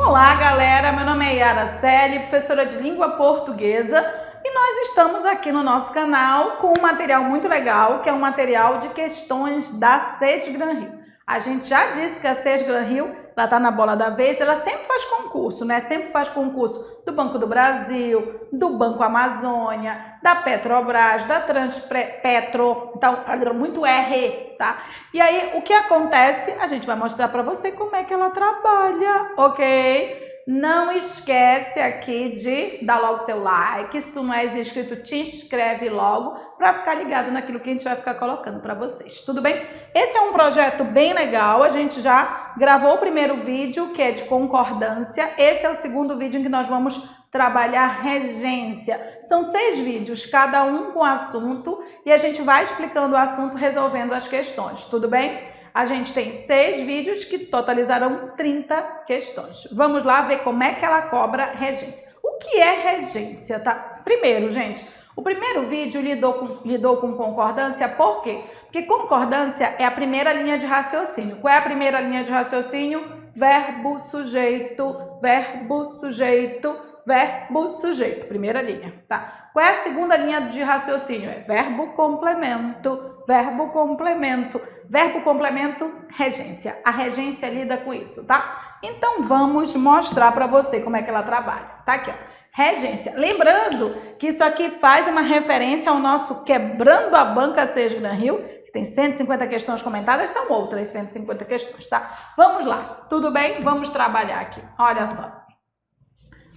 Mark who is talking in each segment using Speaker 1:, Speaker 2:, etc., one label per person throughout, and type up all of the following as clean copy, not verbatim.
Speaker 1: Olá, galera! Meu nome é Yara Celi, professora de língua portuguesa, e nós estamos aqui no nosso canal com um material muito legal, que é um material de questões da SES Gran Rio. A gente já disse que a SES Gran Rio, ela tá na bola da vez, ela sempre faz concurso, né? Sempre faz concurso do Banco do Brasil, do Banco Amazônia, da Petrobras, da Transpetro, então, muito R, tá? E aí, o que acontece? A gente vai mostrar para você como é que ela trabalha, ok? Não esquece aqui de dar logo teu like, se tu não és inscrito, te inscreve logo para ficar ligado naquilo que a gente vai ficar colocando para vocês, tudo bem? Esse é um projeto bem legal, a gente já gravou o primeiro vídeo, que é de concordância, esse é o segundo vídeo em que nós vamos trabalhar regência. São 6 vídeos, cada um com assunto, e a gente vai explicando o assunto, resolvendo as questões, tudo bem? A gente tem 6 vídeos que totalizarão 30 questões. Vamos lá ver como é que ela cobra regência. O que é regência, tá? Primeiro, gente, o primeiro vídeo lidou com concordância, por quê? Porque concordância é a primeira linha de raciocínio. Qual é a primeira linha de raciocínio? Verbo, sujeito, verbo, sujeito, verbo, sujeito. Primeira linha, tá? Qual é a segunda linha de raciocínio? É verbo, complemento, verbo, complemento. Verbo, complemento, regência. A regência lida com isso, tá? Então, vamos mostrar para você como é que ela trabalha. Tá aqui, ó. Regência. Lembrando que isso aqui faz uma referência ao nosso Quebrando a Banca SES Gran Rio, que tem 150 questões comentadas, são outras 150 questões, tá? Vamos lá. Tudo bem? Vamos trabalhar aqui. Olha só.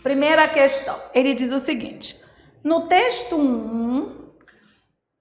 Speaker 1: Primeira questão. Ele diz o seguinte. No texto 1...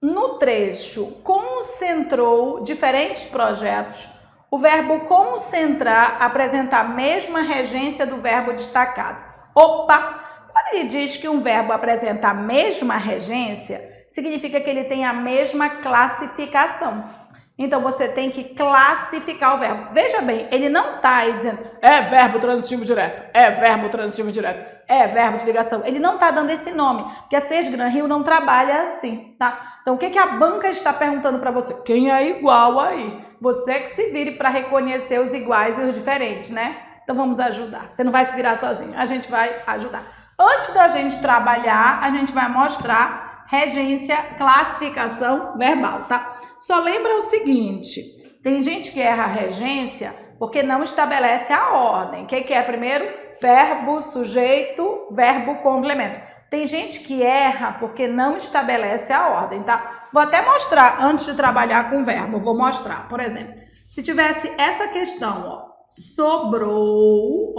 Speaker 1: No trecho concentrou diferentes projetos, o verbo concentrar apresenta a mesma regência do verbo destacado. Opa! Quando ele diz que um verbo apresenta a mesma regência, significa que ele tem a mesma classificação. Então, você tem que classificar o verbo. Veja bem, ele não está aí dizendo é verbo transitivo direto, é verbo transitivo direto, é verbo de ligação. Ele não está dando esse nome, porque a SES Gran Rio não trabalha assim, tá? Então, o que a banca está perguntando para você? Quem é igual aí? Você que se vire para reconhecer os iguais e os diferentes, né? Então, vamos ajudar. Você não vai se virar sozinho, a gente vai ajudar. Antes da gente trabalhar, a gente vai mostrar regência, classificação verbal, tá? Só lembra o seguinte, tem gente que erra a regência porque não estabelece a ordem. O que é primeiro? Verbo, sujeito, verbo, complemento. Tem gente que erra porque não estabelece a ordem, tá? Vou até mostrar antes de trabalhar com o verbo, vou mostrar. Por exemplo, se tivesse essa questão, ó, sobrou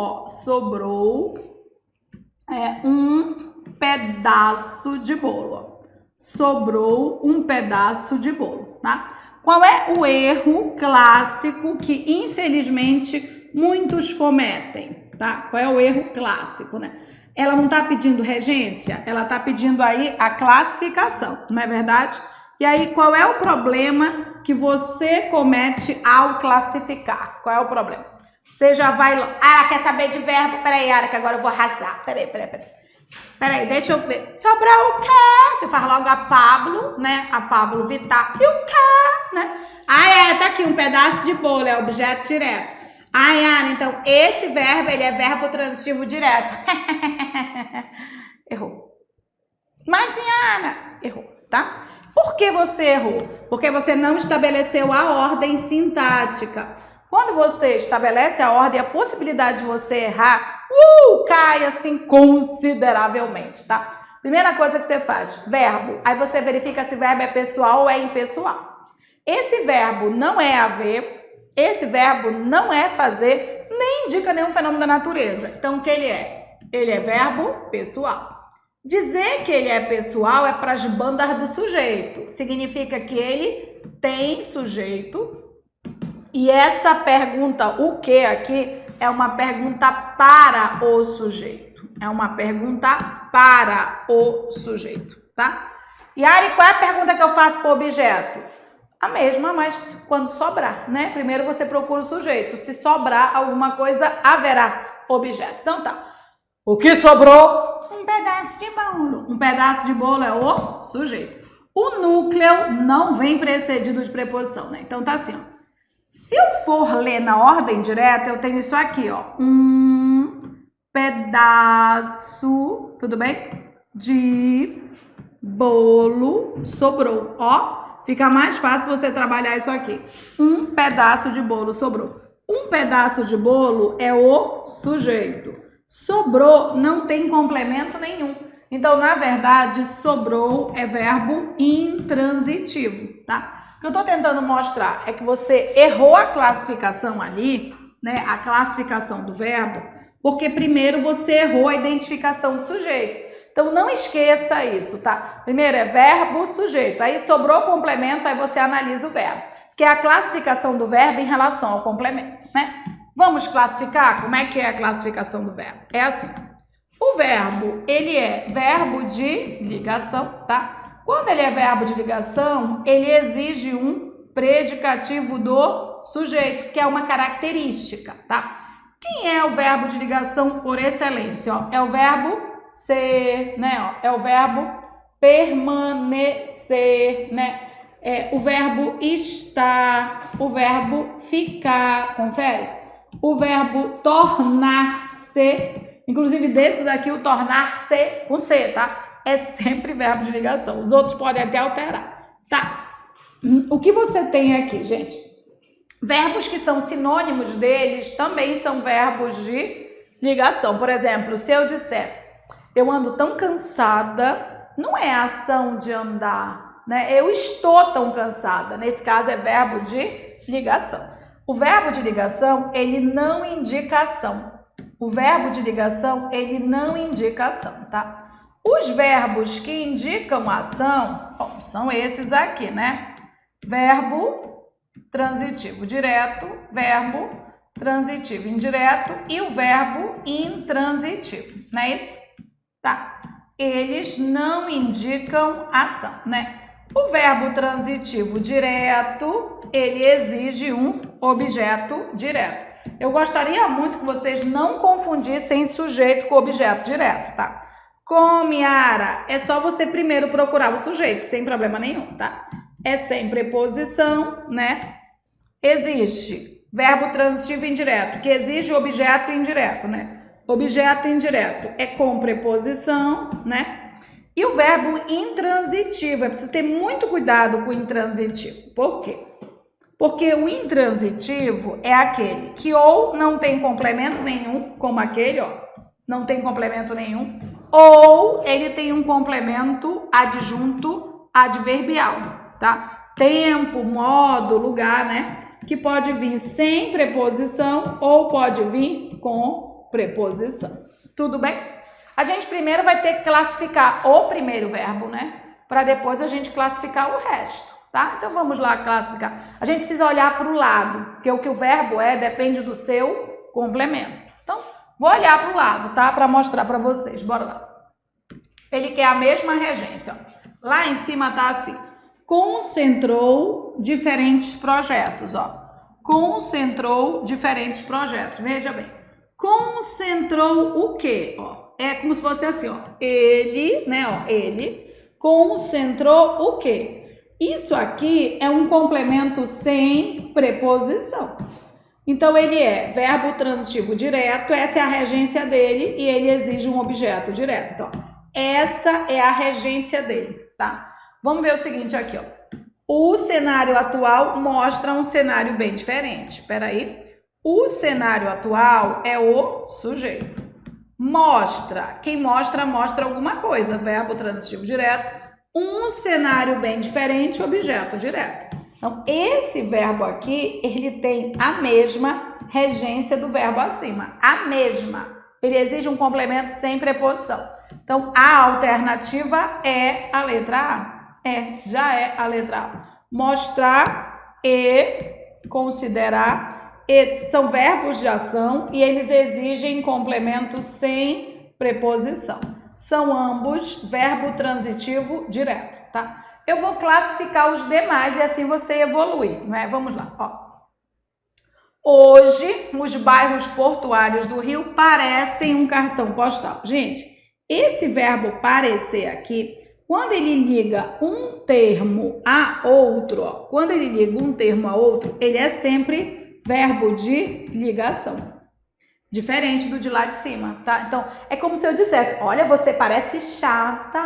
Speaker 1: um pedaço de bolo, ó. Sobrou um pedaço de bolo, tá? Qual é o erro clássico que, infelizmente, muitos cometem, tá? Qual é o erro clássico, né? Ela não tá pedindo regência, ela tá pedindo aí a classificação, não é verdade? E aí, qual é o problema que você comete ao classificar? Qual é o problema? Você já vai... Ah, quer saber de verbo? Peraí, Ara, que agora eu vou arrasar. Peraí, deixa eu ver. Sobrou o quê? Você faz logo a Pablo, né? A Pablo Vittar. E o quê? Né? Ah, tá aqui um pedaço de bolo, é objeto direto. Ah, Yara, então esse verbo, ele é verbo transitivo direto. Errou. Mas, Yara, errou, tá? Por que você errou? Porque você não estabeleceu a ordem sintática. Quando você estabelece a ordem, a possibilidade de você errar cai assim consideravelmente, tá? Primeira coisa que você faz, verbo. Aí você verifica se o verbo é pessoal ou é impessoal. Esse verbo não é haver, esse verbo não é fazer, nem indica nenhum fenômeno da natureza. Então, o que ele é? Ele é verbo pessoal. Dizer que ele é pessoal é para as bandas do sujeito. Significa que ele tem sujeito. E essa pergunta, o que aqui, é uma pergunta para o sujeito. É uma pergunta para o sujeito, tá? E Ari, qual é a pergunta que eu faço para o objeto? A mesma, mas quando sobrar, né? Primeiro você procura o sujeito. Se sobrar alguma coisa, haverá objeto. Então tá. O que sobrou? Um pedaço de bolo. Um pedaço de bolo é o sujeito. O núcleo não vem precedido de preposição, né? Então tá assim, ó. Se eu for ler na ordem direta, eu tenho isso aqui, ó. pedaço, tudo bem? De bolo sobrou. Ó, fica mais fácil você trabalhar isso aqui. Um pedaço de bolo sobrou. Um pedaço de bolo é o sujeito. Sobrou não tem complemento nenhum. Então, na verdade, sobrou é verbo intransitivo, tá? O que eu tô tentando mostrar é que você errou a classificação ali, né? A classificação do verbo, porque primeiro você errou a identificação do sujeito. Então, não esqueça isso, tá? Primeiro é verbo, sujeito. Aí sobrou complemento, aí você analisa o verbo. Que é a classificação do verbo em relação ao complemento, né? Vamos classificar? Como é que é a classificação do verbo? É assim. O verbo, ele é verbo de ligação, tá? Quando ele é verbo de ligação, ele exige um predicativo do sujeito, que é uma característica, tá? Quem é o verbo de ligação por excelência? Ó? É o verbo ser, né? Ó, é o verbo permanecer, né? É o verbo estar, o verbo ficar, confere? O verbo tornar-se, inclusive desse daqui o tornar-se com C, tá? É sempre verbo de ligação, os outros podem até alterar, tá? O que você tem aqui, gente? Verbos que são sinônimos deles também são verbos de ligação. Por exemplo, se eu disser, eu ando tão cansada, não é a ação de andar, né? Eu estou tão cansada. Nesse caso é verbo de ligação. O verbo de ligação, ele não indica ação. O verbo de ligação, ele não indica ação, tá? Os verbos que indicam ação, bom, são esses aqui, né? Verbo transitivo direto, verbo transitivo indireto e o verbo intransitivo, não é isso? Tá. Eles não indicam ação, né? O verbo transitivo direto, ele exige um objeto direto. Eu gostaria muito que vocês não confundissem sujeito com objeto direto, tá? Comiara, é só você primeiro procurar o sujeito, sem problema nenhum, tá? É sem preposição, né? Existe verbo transitivo indireto, que exige objeto indireto, né? Objeto indireto é com preposição, né? E o verbo intransitivo, é preciso ter muito cuidado com o intransitivo. Por quê? Porque o intransitivo é aquele que ou não tem complemento nenhum, como aquele, ó, não tem complemento nenhum, ou ele tem um complemento adjunto adverbial, tá? Tempo, modo, lugar, né? Que pode vir sem preposição ou pode vir com preposição. Tudo bem? A gente primeiro vai ter que classificar o primeiro verbo, né? Para depois a gente classificar o resto, tá? Então vamos lá classificar. A gente precisa olhar para o lado, porque o que o verbo é depende do seu complemento. Então, vou olhar para o lado, tá? Para mostrar para vocês. Bora lá. Ele quer a mesma regência, ó. Lá em cima tá assim. Concentrou diferentes projetos, ó. Concentrou diferentes projetos. Veja bem. Concentrou o quê? Ó, é como se fosse assim, ó. Ele, né, ó, ele concentrou o quê? Isso aqui é um complemento sem preposição. Então, ele é verbo transitivo direto, essa é a regência dele e ele exige um objeto direto. Então, essa é a regência dele, tá? Vamos ver o seguinte aqui, ó. O cenário atual mostra um cenário bem diferente. Espera aí. O cenário atual é o sujeito. Mostra. Quem mostra, mostra alguma coisa. Verbo transitivo direto. Um cenário bem diferente, objeto direto. Então, esse verbo aqui, ele tem a mesma regência do verbo acima. A mesma. Ele exige um complemento sem preposição. Então, a alternativa é a letra A. Já é a letra A. Mostrar e considerar. São verbos de ação e eles exigem complemento sem preposição. São ambos verbo transitivo direto, tá? Eu vou classificar os demais e assim você evolui, né? Vamos lá, ó. Hoje, os bairros portuários do Rio parecem um cartão postal. Gente, esse verbo parecer aqui, quando ele liga um termo a outro, ó, quando ele liga um termo a outro, ele é sempre verbo de ligação. Diferente do de lá de cima, tá? Então, é como se eu dissesse, olha, você parece chata,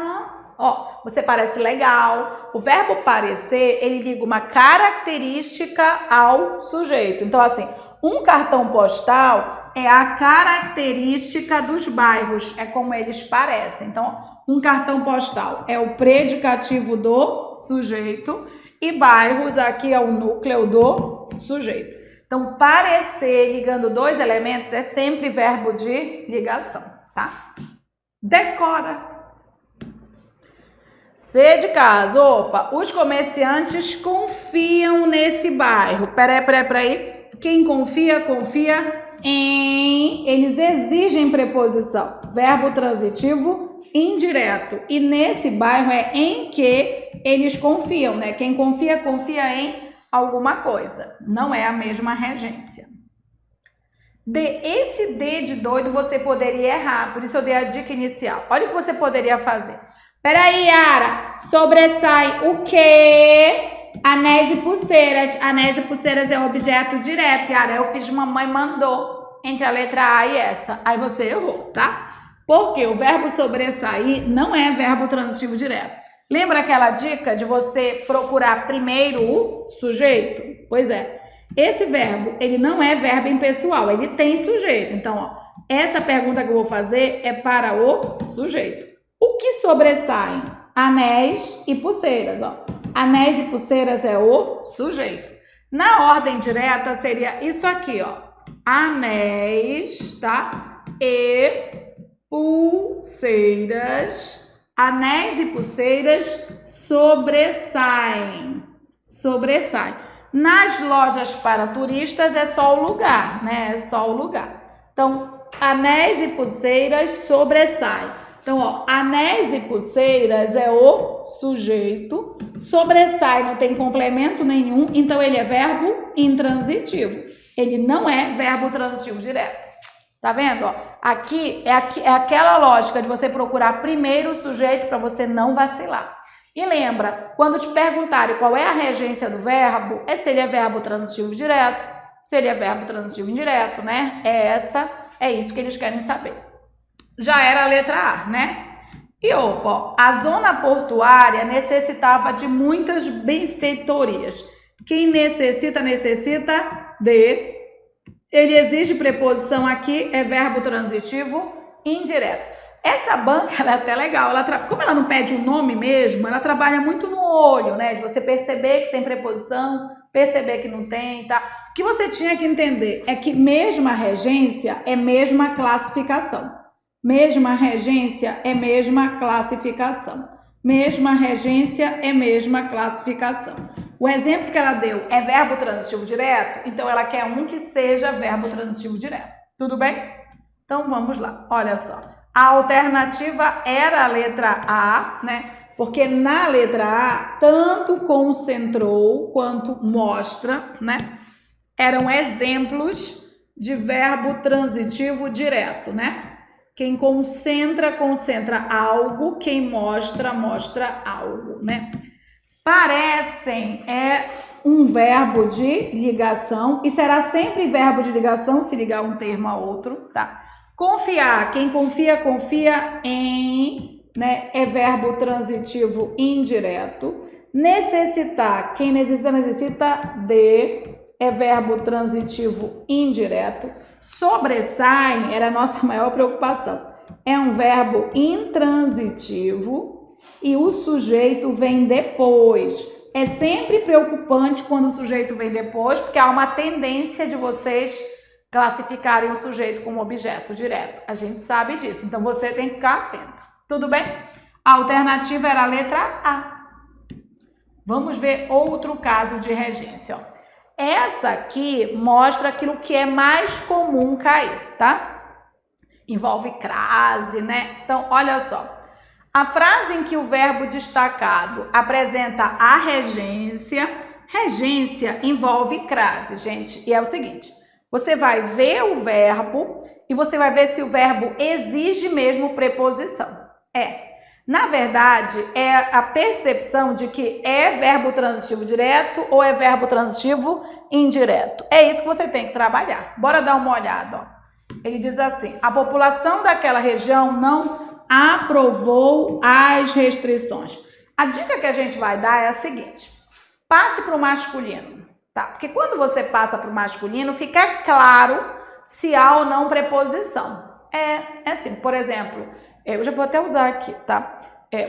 Speaker 1: ó, você parece legal. O verbo parecer, ele liga uma característica ao sujeito. Então, assim, um cartão postal é a característica dos bairros, é como eles parecem. Então, um cartão postal é o predicativo do sujeito e bairros aqui é o núcleo do sujeito. Então, parecer ligando dois elementos é sempre verbo de ligação, tá? Decora. C de casa. Opa, os comerciantes confiam nesse bairro. Peraí. Quem confia, confia em... Eles exigem preposição. Verbo transitivo indireto. E nesse bairro é em que eles confiam, né? Quem confia, confia em alguma coisa. Não é a mesma regência. Esse D de doido você poderia errar. Por isso eu dei a dica inicial. Olha o que você poderia fazer. Peraí, Yara. Sobressai o quê? Anéis e pulseiras. Anéis e pulseiras é objeto direto, Yara. Eu fiz mamãe mandou entre a letra A e essa. Aí você errou, tá? Porque o verbo sobressair não é verbo transitivo direto. Lembra aquela dica de você procurar primeiro o sujeito? Pois é. Esse verbo, ele não é verbo impessoal, ele tem sujeito. Então, ó, essa pergunta que eu vou fazer é para o sujeito. O que sobressaem? Anéis e pulseiras, ó. Anéis e pulseiras é o sujeito. Na ordem direta seria isso aqui, ó. Anéis, tá? E pulseiras. Anéis e pulseiras sobressaem. Sobressaem. Nas lojas para turistas é só o lugar, né? É só o lugar. Então, anéis e pulseiras sobressaem. Então, ó, anéis e pulseiras é o sujeito. Sobressai não tem complemento nenhum, então ele é verbo intransitivo. Ele não é verbo transitivo direto. Tá vendo? Ó, aqui é aquela lógica de você procurar primeiro o sujeito para você não vacilar. E lembra, quando te perguntarem qual é a regência do verbo, é se ele é verbo transitivo direto, se ele é verbo transitivo indireto, né? É isso que eles querem saber. Já era a letra A, né? E opa, ó, a zona portuária necessitava de muitas benfeitorias. Quem necessita de... Ele exige preposição aqui, é verbo transitivo indireto. Essa banca, ela é até legal. Como ela não pede o nome mesmo, ela trabalha muito no olho, né? De você perceber que tem preposição, perceber que não tem, tá? O que você tinha que entender é que mesma regência é mesma classificação. Mesma regência é mesma classificação. Mesma regência é mesma classificação. O exemplo que ela deu é verbo transitivo direto, então ela quer um que seja verbo transitivo direto. Tudo bem? Então vamos lá. Olha só. A alternativa era a letra A, né? Porque na letra A, tanto concentrou quanto mostra, né? Eram exemplos de verbo transitivo direto, né? Quem concentra, concentra algo. Quem mostra, mostra algo, né? Parecem é um verbo de ligação e será sempre verbo de ligação se ligar um termo a outro, tá? Confiar, quem confia, confia em, né? É verbo transitivo indireto. Necessitar, quem necessita, necessita de, é verbo transitivo indireto. Sobressai era a nossa maior preocupação. É um verbo intransitivo. E o sujeito vem depois. É sempre preocupante quando o sujeito vem depois, porque há uma tendência de vocês classificarem o sujeito como objeto direto. A gente sabe disso, então você tem que ficar atento. Tudo bem? A alternativa era a letra A. Vamos ver outro caso de regência. Ó. Essa aqui mostra aquilo que é mais comum cair, tá? Envolve crase, né? Então, olha só. A frase em que o verbo destacado apresenta a regência, regência envolve crase, gente. E é o seguinte, você vai ver o verbo e você vai ver se o verbo exige mesmo preposição. Na verdade, é a percepção de que é verbo transitivo direto ou é verbo transitivo indireto. É isso que você tem que trabalhar. Bora dar uma olhada, ó. Ele diz assim: a população daquela região não aprovou as restrições. A dica que a gente vai dar é a seguinte: passe para o masculino, tá? Porque quando você passa para o masculino, fica claro se há ou não preposição. É assim, por exemplo, eu já vou até usar aqui, tá?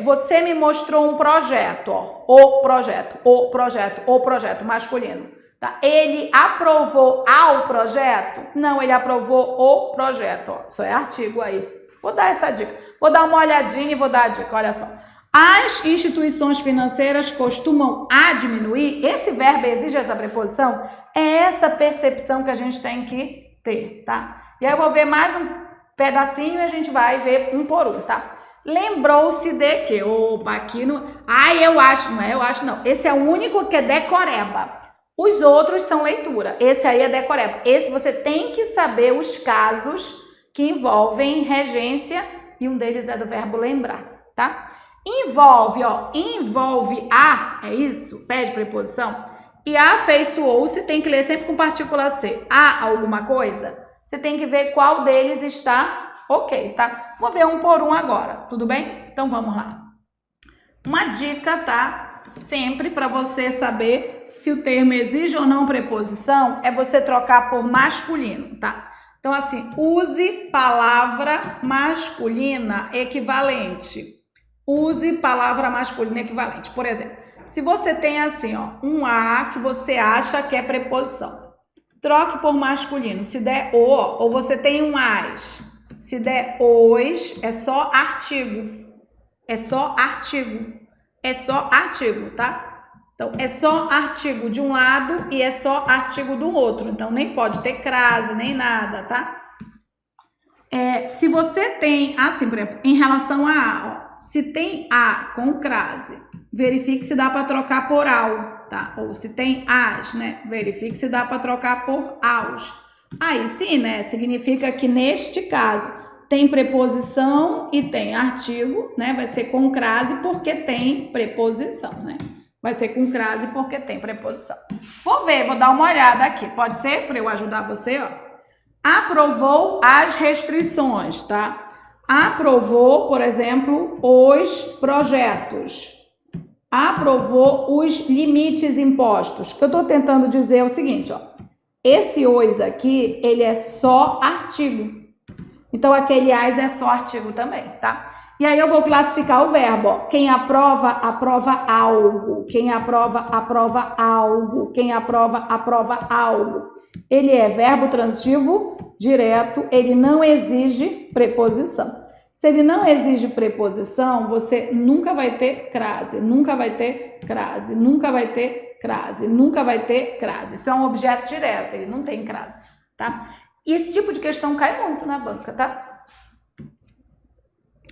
Speaker 1: Você me mostrou um projeto, ó, o projeto masculino. Tá? Ele aprovou ao projeto? Não, ele aprovou o projeto. Ó. Isso é artigo aí. Vou dar essa dica. Vou dar uma olhadinha e vou dar a dica. Olha só. As instituições financeiras costumam a diminuir. Esse verbo exige essa preposição. É essa percepção que a gente tem que ter, tá? E aí eu vou ver mais um pedacinho e a gente vai ver um por um, tá? Lembrou-se de que? Opa, aqui no... eu acho. Não é eu acho, não. Esse é o único que é decoreba. Os outros são leitura. Esse aí é decoreba. Esse você tem que saber os casos que envolvem regência e um deles é do verbo lembrar, tá? Envolve, ó, envolve a, é isso? Pede preposição. E afeiçoou-se, tem que ler sempre com partícula C. Há alguma coisa? Você tem que ver qual deles está ok, tá? Vou ver um por um agora, tudo bem? Então vamos lá. Uma dica, tá? Sempre para você saber se o termo exige ou não preposição, é você trocar por masculino, tá? Então, assim, use palavra masculina equivalente. Use palavra masculina equivalente. Por exemplo, se você tem assim, ó, um a que você acha que é preposição, troque por masculino. Se der o, ou você tem um as. Se der os, é só artigo. É só artigo. É só artigo, tá? Então, é só artigo de um lado e é só artigo do outro. Então, nem pode ter crase, nem nada, tá? Se você tem, assim, por exemplo, em relação a A, ó, se tem A com crase, verifique se dá para trocar por ao, tá? Ou se tem as, né? Verifique se dá para trocar por aos. Aí sim, né? Significa que neste caso tem preposição e tem artigo, né? Vai ser com crase porque tem preposição, né? Vai ser com crase porque tem preposição. Vou ver, vou dar uma olhada aqui. Pode ser para eu ajudar você, ó. Aprovou as restrições, tá? Aprovou, por exemplo, os projetos. Aprovou os limites impostos. O que eu estou tentando dizer é o seguinte, ó. Esse os aqui, ele é só artigo. Então, aquele as é só artigo também, tá? E aí eu vou classificar o verbo, ó. Quem aprova, aprova algo. Quem aprova, aprova algo. Quem aprova, aprova algo. Ele é verbo transitivo direto, ele não exige preposição. Se ele não exige preposição, você nunca vai ter crase, nunca vai ter crase, nunca vai ter crase, nunca vai ter crase. Isso é um objeto direto, ele não tem crase, tá? E esse tipo de questão cai muito na banca, tá?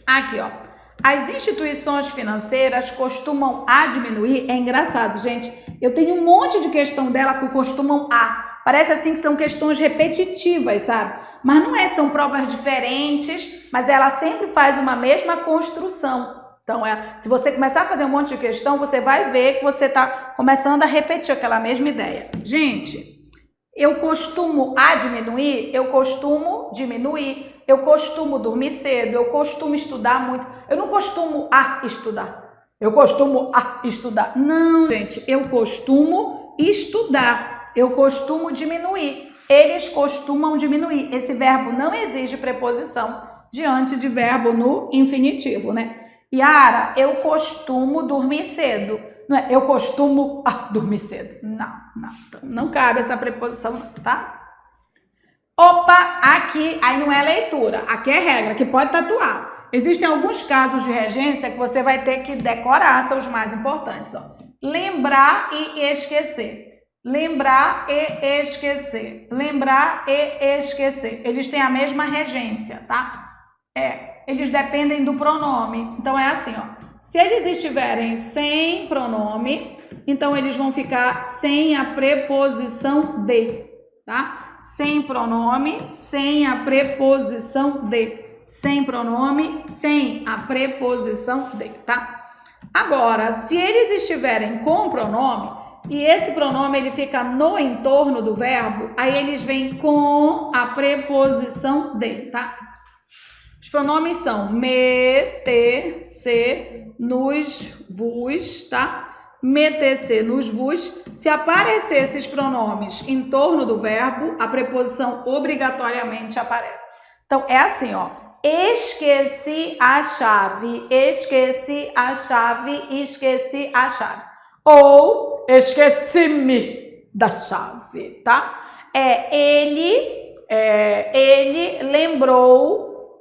Speaker 1: Aqui, ó. As instituições financeiras costumam a diminuir. É engraçado, gente. Eu tenho um monte de questão dela que costumam a. Parece assim que são questões repetitivas, sabe? Mas não é, são provas diferentes, mas ela sempre faz uma mesma construção. Então, se você começar a fazer um monte de questão, você vai ver que você está começando a repetir aquela mesma ideia. Gente, eu costumo a diminuir, eu costumo diminuir. Eu costumo dormir cedo, eu costumo estudar muito. Eu não costumo a estudar. Eu costumo a estudar. Não, gente, eu costumo estudar. Eu costumo diminuir. Eles costumam diminuir. Esse verbo não exige preposição diante de verbo no infinitivo, né? Yara, eu costumo dormir cedo. Não é, eu costumo dormir cedo. Não cabe essa preposição, tá? Opa, aqui, aí não é leitura, aqui é regra, que pode tatuar. Existem alguns casos de regência que você vai ter que decorar, são os mais importantes, ó. Lembrar e esquecer. Lembrar e esquecer. Lembrar e esquecer. Eles têm a mesma regência, tá? Eles dependem do pronome. Então é assim, ó. Se eles estiverem sem pronome, então eles vão ficar sem a preposição de, tá? Sem pronome, sem a preposição de. Sem pronome, sem a preposição de, tá? Agora, se eles estiverem com pronome, e esse pronome ele fica no entorno do verbo, aí eles vêm com a preposição de, tá? Os pronomes são me, te, se, nos, vos, tá? Me, te, se, nos, vos. Se aparecer esses pronomes em torno do verbo, a preposição obrigatoriamente aparece. Então, é assim, ó. Esqueci a chave, esqueci a chave, esqueci a chave. Ou esqueci-me da chave, tá? Ele lembrou,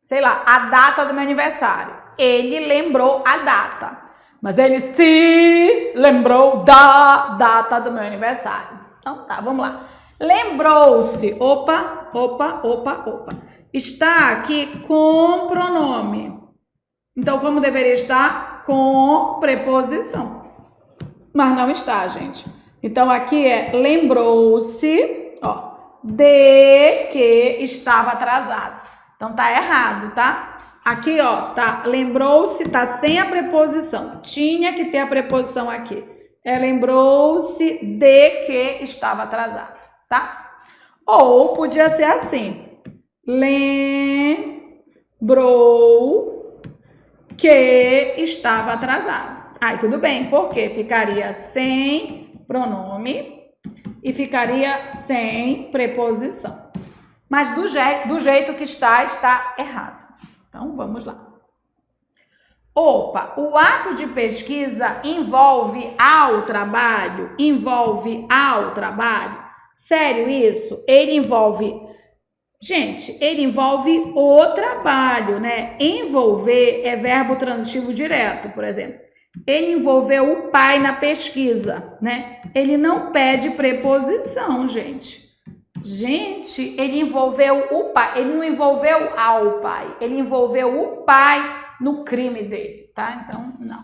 Speaker 1: sei lá, a data do meu aniversário. Ele lembrou a data, mas ele se lembrou da data do meu aniversário. Então tá, vamos lá. Lembrou-se, opa, está aqui com pronome. Então, como deveria estar? Com preposição. Mas não está, gente. Então, aqui é lembrou-se, ó, de que estava atrasado. Então, tá errado, tá? Aqui, ó, tá, lembrou-se, tá sem a preposição. Tinha que ter a preposição aqui. Lembrou-se de que estava atrasado, tá? Ou podia ser assim. Lembrou que estava atrasado. Aí tudo bem, porque ficaria sem pronome e ficaria sem preposição. Mas do jeito que está errado. Então vamos lá. Opa, o ato de pesquisa envolve ao trabalho? Envolve ao trabalho? Sério isso? Ele envolve... Gente, ele envolve o trabalho, né? Envolver é verbo transitivo direto, por exemplo. Ele envolveu o pai na pesquisa, né? Ele não pede preposição, gente. Gente, ele envolveu o pai. Ele não envolveu ao pai. Ele envolveu o pai no crime dele, tá? Então, não.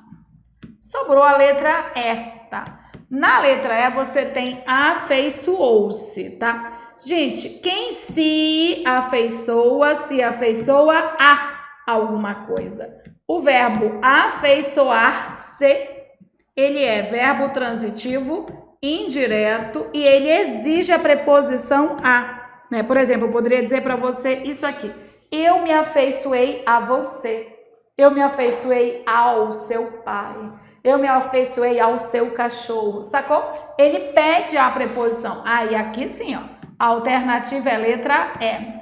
Speaker 1: Sobrou a letra E, tá? Na letra E você tem afeiçoou-se, tá? Gente, quem se afeiçoa a alguma coisa. O verbo afeiçoar-se, ele é verbo transitivo indireto e ele exige a preposição a, né? Por exemplo, eu poderia dizer para você isso aqui. Eu me afeiçoei a você. Eu me afeiçoei ao seu pai. Eu me afeiçoei ao seu cachorro. Sacou? Ele pede a preposição. Aí aqui sim, ó. A alternativa é a letra E.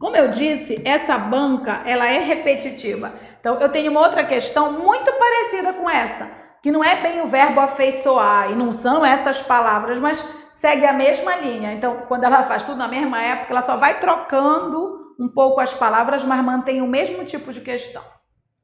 Speaker 1: Como eu disse, essa banca, ela é repetitiva. Então, eu tenho uma outra questão muito parecida com essa, que não é bem o verbo afeiçoar, e não são essas palavras, mas segue a mesma linha. Então, quando ela faz tudo na mesma época, ela só vai trocando um pouco as palavras, mas mantém o mesmo tipo de questão.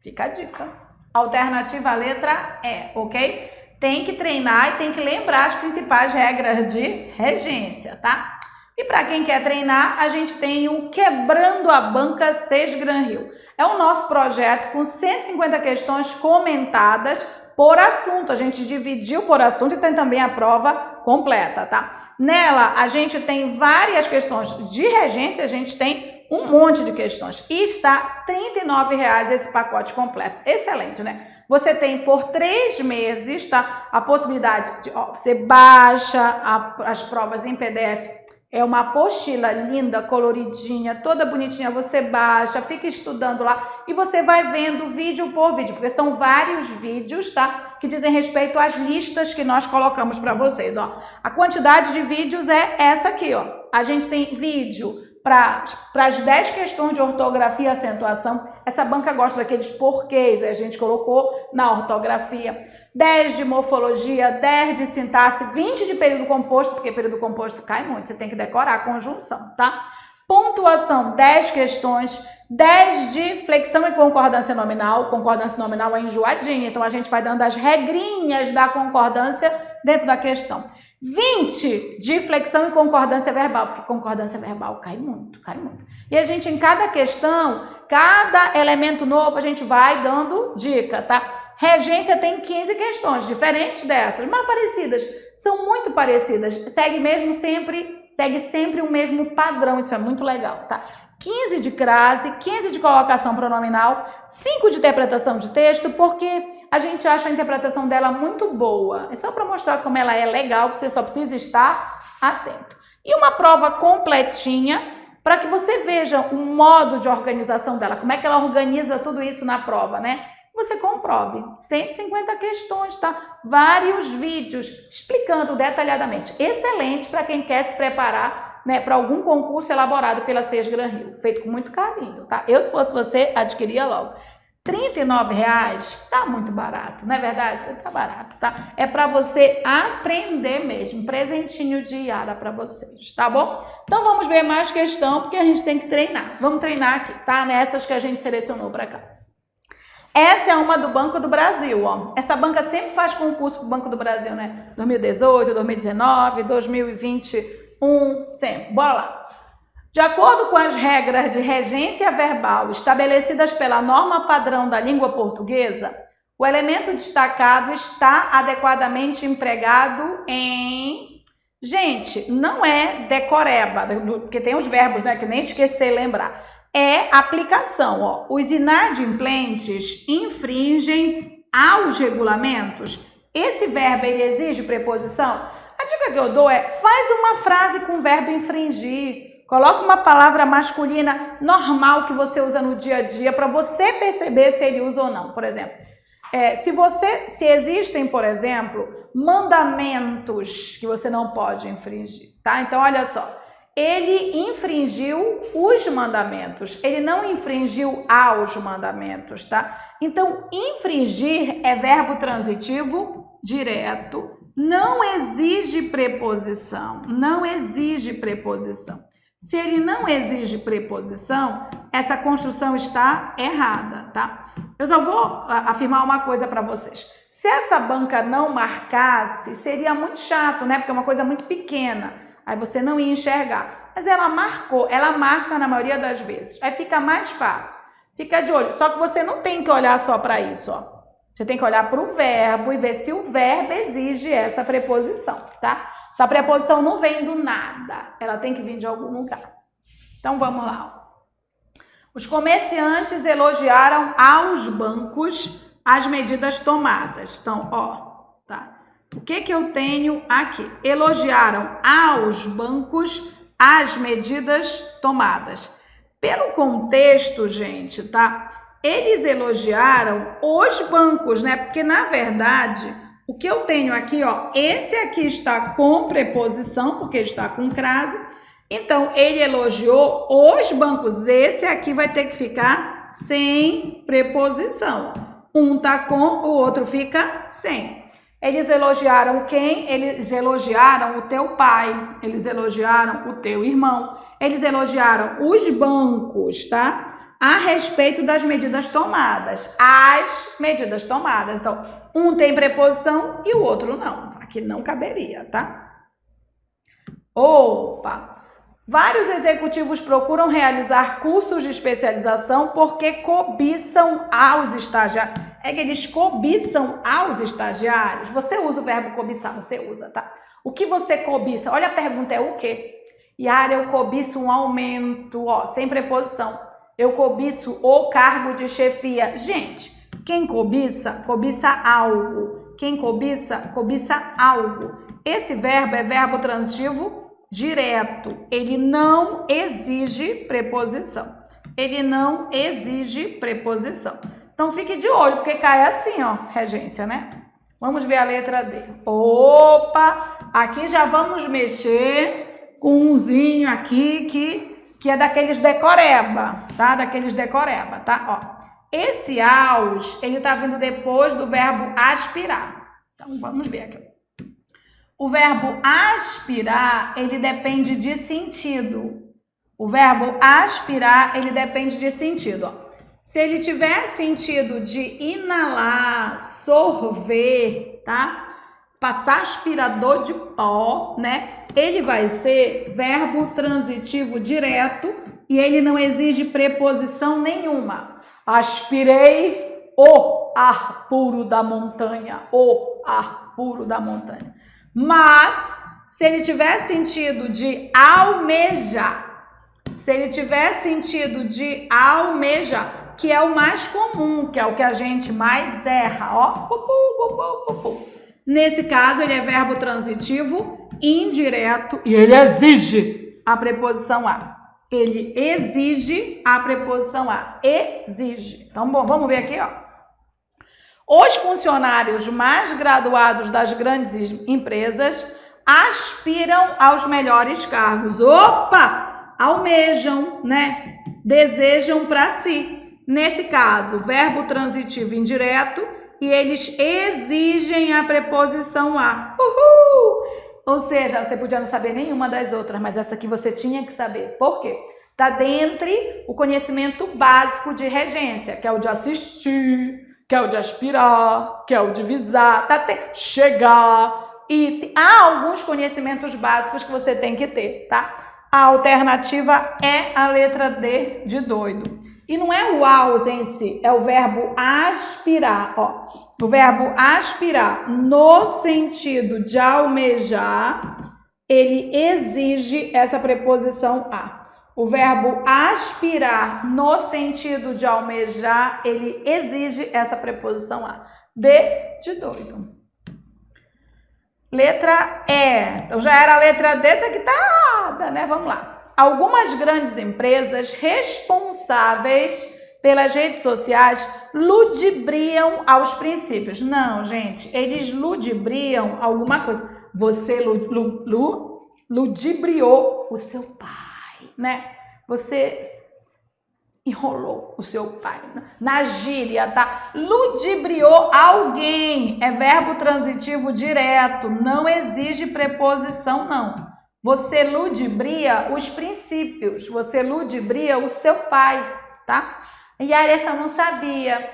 Speaker 1: Fica a dica. Alternativa, a letra E, ok? Tem que treinar e tem que lembrar as principais regras de regência, tá? E para quem quer treinar, a gente tem o Quebrando a Banca Sesgran Rio. É o nosso projeto com 150 questões comentadas por assunto. A gente dividiu por assunto e tem também a prova completa, tá? Nela, a gente tem várias questões de regência, a gente tem um monte de questões. E está R$ 39,00 esse pacote completo. Excelente, né? Você tem por 3 meses, tá? A possibilidade de... você baixa as provas em PDF. É uma apostila linda, coloridinha, toda bonitinha. Você baixa, fica estudando lá e você vai vendo vídeo por vídeo, porque são vários vídeos, tá? Que dizem respeito às listas que nós colocamos para vocês, ó. A quantidade de vídeos é essa aqui, ó. A gente tem vídeo para as 10 questões de ortografia e acentuação. Essa banca gosta daqueles porquês, a gente colocou na ortografia. 10 de morfologia, 10 de sintaxe, 20 de período composto, porque período composto cai muito, você tem que decorar a conjunção, tá? Pontuação, 10 questões, 10 de flexão e concordância nominal é enjoadinha, então a gente vai dando as regrinhas da concordância dentro da questão. 20 de flexão e concordância verbal, porque concordância verbal cai muito. E a gente, em cada questão, cada elemento novo, a gente vai dando dica, tá? Regência tem 15 questões, diferentes dessas, mas parecidas, são muito parecidas, segue sempre o mesmo padrão, isso é muito legal, tá? 15 de crase, 15 de colocação pronominal, 5 de interpretação de texto, porque a gente acha a interpretação dela muito boa. É só para mostrar como ela é legal, você só precisa estar atento. E uma prova completinha para que você veja o modo de organização dela, como é que ela organiza tudo isso na prova, né? Você comprove. 150 questões, tá? Vários vídeos explicando detalhadamente. Excelente para quem quer se preparar, né, para algum concurso elaborado pela SES Gran Rio. Feito com muito carinho, tá? Eu, se fosse você, adquiria logo. R$ 39,00 tá muito barato, não é verdade? Tá barato, tá? É para você aprender mesmo, presentinho de Yara para vocês, tá bom? Então vamos ver mais questão, porque a gente tem que treinar. Vamos treinar aqui, tá? Nessas que a gente selecionou para cá. Essa é uma do Banco do Brasil, ó. Essa banca sempre faz concurso pro Banco do Brasil, né? 2018, 2019, 2021, sempre. Bora lá. De acordo com as regras de regência verbal estabelecidas pela norma padrão da língua portuguesa, o elemento destacado está adequadamente empregado em... Gente, não é decoreba, porque tem os verbos, né, que nem esquecer lembrar. É aplicação, ó. Os inadimplentes infringem aos regulamentos. Esse verbo, ele exige preposição? A dica que eu dou é, faz uma frase com o verbo infringir. Coloca uma palavra masculina normal que você usa no dia a dia para você perceber se ele usa ou não. Por exemplo, se existem, por exemplo, mandamentos que você não pode infringir, tá? Então, olha só, ele infringiu os mandamentos, ele não infringiu aos mandamentos, tá? Então, infringir é verbo transitivo direto, não exige preposição, não exige preposição. Se ele não exige preposição, essa construção está errada, tá? Eu só vou afirmar uma coisa para vocês. Se essa banca não marcasse, seria muito chato, né? Porque é uma coisa muito pequena, aí você não ia enxergar. Mas ela marcou, ela marca na maioria das vezes. Aí fica mais fácil. Fica de olho. Só que você não tem que olhar só para isso, ó. Você tem que olhar para o verbo e ver se o verbo exige essa preposição, tá? Essa preposição não vem do nada, ela tem que vir de algum lugar. Então vamos lá. Os comerciantes elogiaram aos bancos as medidas tomadas. Então, ó, tá? O que eu tenho aqui? Elogiaram aos bancos as medidas tomadas. Pelo contexto, gente, tá? Eles elogiaram os bancos, né? Porque na verdade, o que eu tenho aqui, ó, esse aqui está com preposição, porque ele está com crase. Então, ele elogiou os bancos. Esse aqui vai ter que ficar sem preposição. Um tá com, o outro fica sem. Eles elogiaram quem? Eles elogiaram o teu pai. Eles elogiaram o teu irmão. Eles elogiaram os bancos, tá? A respeito das medidas tomadas. As medidas tomadas. Então, um tem preposição e o outro não. Aqui não caberia, tá? Opa! Vários executivos procuram realizar cursos de especialização porque cobiçam aos estagiários. É que eles cobiçam aos estagiários. Você usa o verbo cobiçar, você usa, tá? O que você cobiça? Olha, a pergunta é o quê? Yara, eu cobiço um aumento, ó, sem preposição. Eu cobiço o cargo de chefia. Gente, quem cobiça, cobiça algo. Quem cobiça, cobiça algo. Esse verbo é verbo transitivo direto. Ele não exige preposição. Ele não exige preposição. Então, fique de olho, porque cai assim, ó, regência, né? Vamos ver a letra D. Opa! Aqui já vamos mexer com umzinho aqui que é daqueles decoreba, tá? Daqueles decoreba, tá? Ó, esse aos, ele tá vindo depois do verbo aspirar. Então, vamos ver aqui. O verbo aspirar, ele depende de sentido. O verbo aspirar, ele depende de sentido, ó. Se ele tiver sentido de inalar, sorver, tá? Passar aspirador de pó, né? Ele vai ser verbo transitivo direto e ele não exige preposição nenhuma. Aspirei o ar puro da montanha, o ar puro da montanha. Mas, se ele tiver sentido de almejar, que é o mais comum, que é o que a gente mais erra, ó. Nesse caso, ele é verbo transitivo indireto e ele exige a preposição a. Ele exige a preposição a. Exige. Então, bom, vamos ver aqui, ó. Os funcionários mais graduados das grandes empresas aspiram aos melhores cargos. Opa! Almejam, né? Desejam para si. Nesse caso, verbo transitivo indireto e eles exigem a preposição a. Uhul! Ou seja, você podia não saber nenhuma das outras, mas essa aqui você tinha que saber. Por quê? Está dentro o conhecimento básico de regência, que é o de assistir, que é o de aspirar, que é o de visar, chegar. E há alguns conhecimentos básicos que você tem que ter, tá? A alternativa é a letra D de doido. E não é o ausência, é o verbo aspirar, ó. O verbo aspirar no sentido de almejar, ele exige essa preposição a. O verbo aspirar no sentido de almejar, ele exige essa preposição a. D de doido. Letra E. Então já era a letra D, essa aqui tá errada, né? Vamos lá. Algumas grandes empresas responsáveis pelas redes sociais ludibriam aos princípios. Não, gente, eles ludibriam alguma coisa. Você ludibriou o seu pai, né? Você enrolou o seu pai. Na gíria, tá? Ludibriou alguém. É verbo transitivo direto. Não exige preposição, não. Você ludibria os princípios. Você ludibria o seu pai, tá? E a essa não sabia.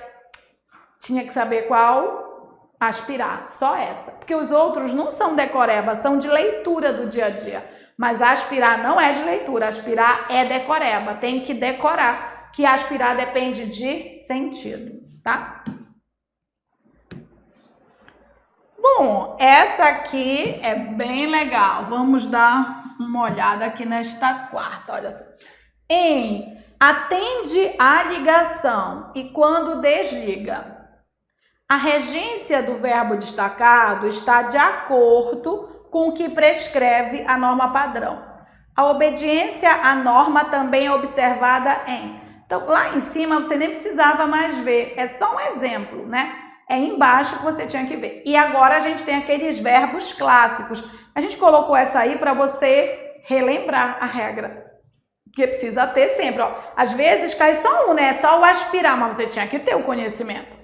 Speaker 1: Tinha que saber qual? Aspirar. Só essa. Porque os outros não são decoreba, são de leitura do dia a dia. Mas aspirar não é de leitura. Aspirar é decoreba. Tem que decorar. Que aspirar depende de sentido, tá? Bom, essa aqui é bem legal. Vamos dar uma olhada aqui nesta quarta, olha só. Atende a ligação e quando desliga. A regência do verbo destacado está de acordo com o que prescreve a norma padrão. A obediência à norma também é observada em. Então, lá em cima você nem precisava mais ver, é só um exemplo, né? É embaixo que você tinha que ver. E agora a gente tem aqueles verbos clássicos. A gente colocou essa aí para você relembrar a regra. Que precisa ter sempre, ó. Às vezes cai só um, né? Só o aspirar, mas você tinha que ter o conhecimento.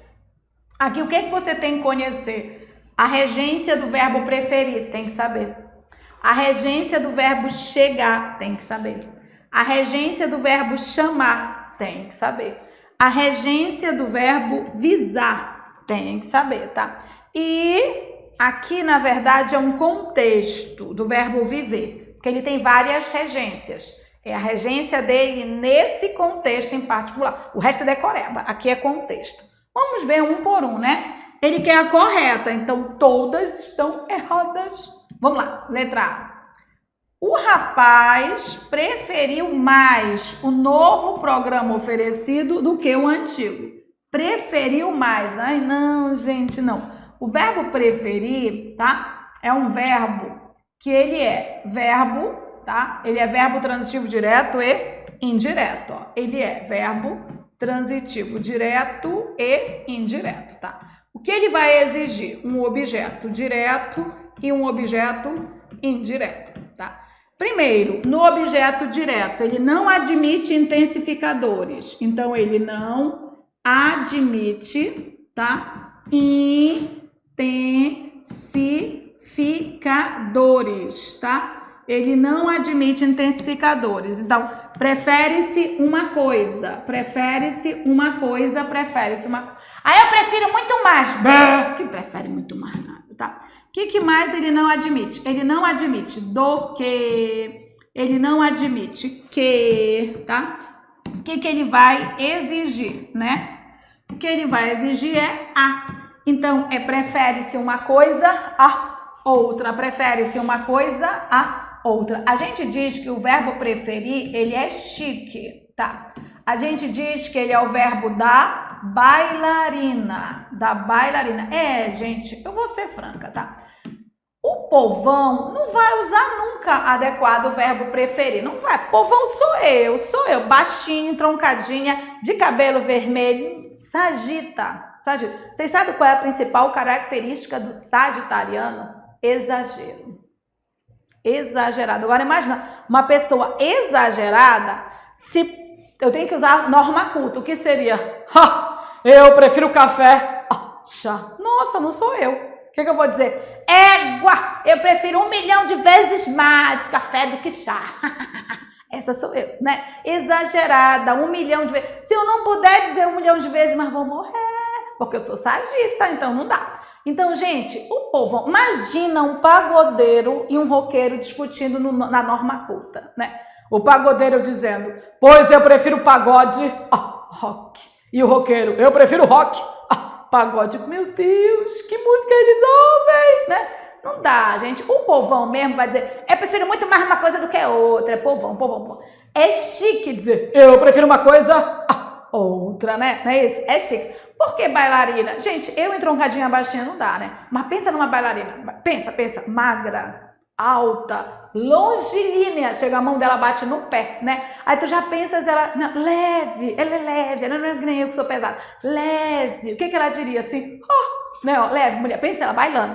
Speaker 1: Aqui, o que que você tem que conhecer? A regência do verbo preferir, tem que saber. A regência do verbo chegar, tem que saber. A regência do verbo chamar, tem que saber. A regência do verbo visar, tem que saber, tá? E aqui, na verdade, é um contexto do verbo viver, porque ele tem várias regências. É a regência dele nesse contexto em particular. O resto é decoreba, aqui é contexto. Vamos ver um por um, né? Ele quer a correta, então todas estão erradas. Vamos lá, letra A. O rapaz preferiu mais o novo programa oferecido do que o antigo. Preferiu mais. Ai, não, gente, não. O verbo preferir, tá? É um verbo que ele é verbo, tá? Ele é verbo transitivo direto e indireto, ó. Ele é verbo transitivo direto e indireto, tá? O que ele vai exigir? Um objeto direto e um objeto indireto, tá? Primeiro, no objeto direto, ele não admite intensificadores. Então, ele não admite, tá? Intensificadores, tá? Ele não admite intensificadores. Então, prefere-se uma coisa, prefere-se uma coisa, prefere-se uma... Aí eu prefiro muito mais. Que prefere muito mais nada, tá? O que mais ele não admite? Ele não admite do que, ele não admite que, tá? O que ele vai exigir, né? O que ele vai exigir é a. Então, prefere-se uma coisa a outra, prefere-se uma coisa a outra. A gente diz que o verbo preferir, ele é chique, tá? A gente diz que ele é o verbo da bailarina. Da bailarina. Gente, eu vou ser franca, tá? O povão não vai usar nunca adequado o verbo preferir. Não vai. Povão sou eu. Baixinho, troncadinha, de cabelo vermelho. Sagita. Vocês sabem qual é a principal característica do sagitariano? Exagero. Exagerado. Agora imagina, uma pessoa exagerada, se eu tenho que usar norma culta, o que seria? Eu prefiro café. Chá. Nossa, não sou eu. O que eu vou dizer? Égua, eu prefiro 1 milhão de vezes mais café do que chá. Essa sou eu, né? Exagerada, 1 milhão de vezes. Se eu não puder dizer 1 milhão de vezes, mas vou morrer, porque eu sou sagita, então não dá. Então, gente, o povo, imagina um pagodeiro e um roqueiro discutindo na norma culta, né? O pagodeiro dizendo, pois eu prefiro pagode, rock. E o roqueiro, eu prefiro rock, pagode. Meu Deus, que música eles ouvem, né? Não dá, gente. O povão mesmo vai dizer, eu prefiro muito mais uma coisa do que outra. É povão. É chique dizer, eu prefiro uma coisa, outra, né? Não é isso? É chique. Por que bailarina? Gente, eu entroncadinha baixinha não dá, né? Mas pensa numa bailarina. Pensa. Magra, alta, longilínea. Chega a mão dela, bate no pé, né? Aí tu já pensas ela, não, leve, ela é leve. Ela não é que nem eu que sou pesada. Leve. O que ela diria assim? Né? Leve, mulher. Pensa ela bailando.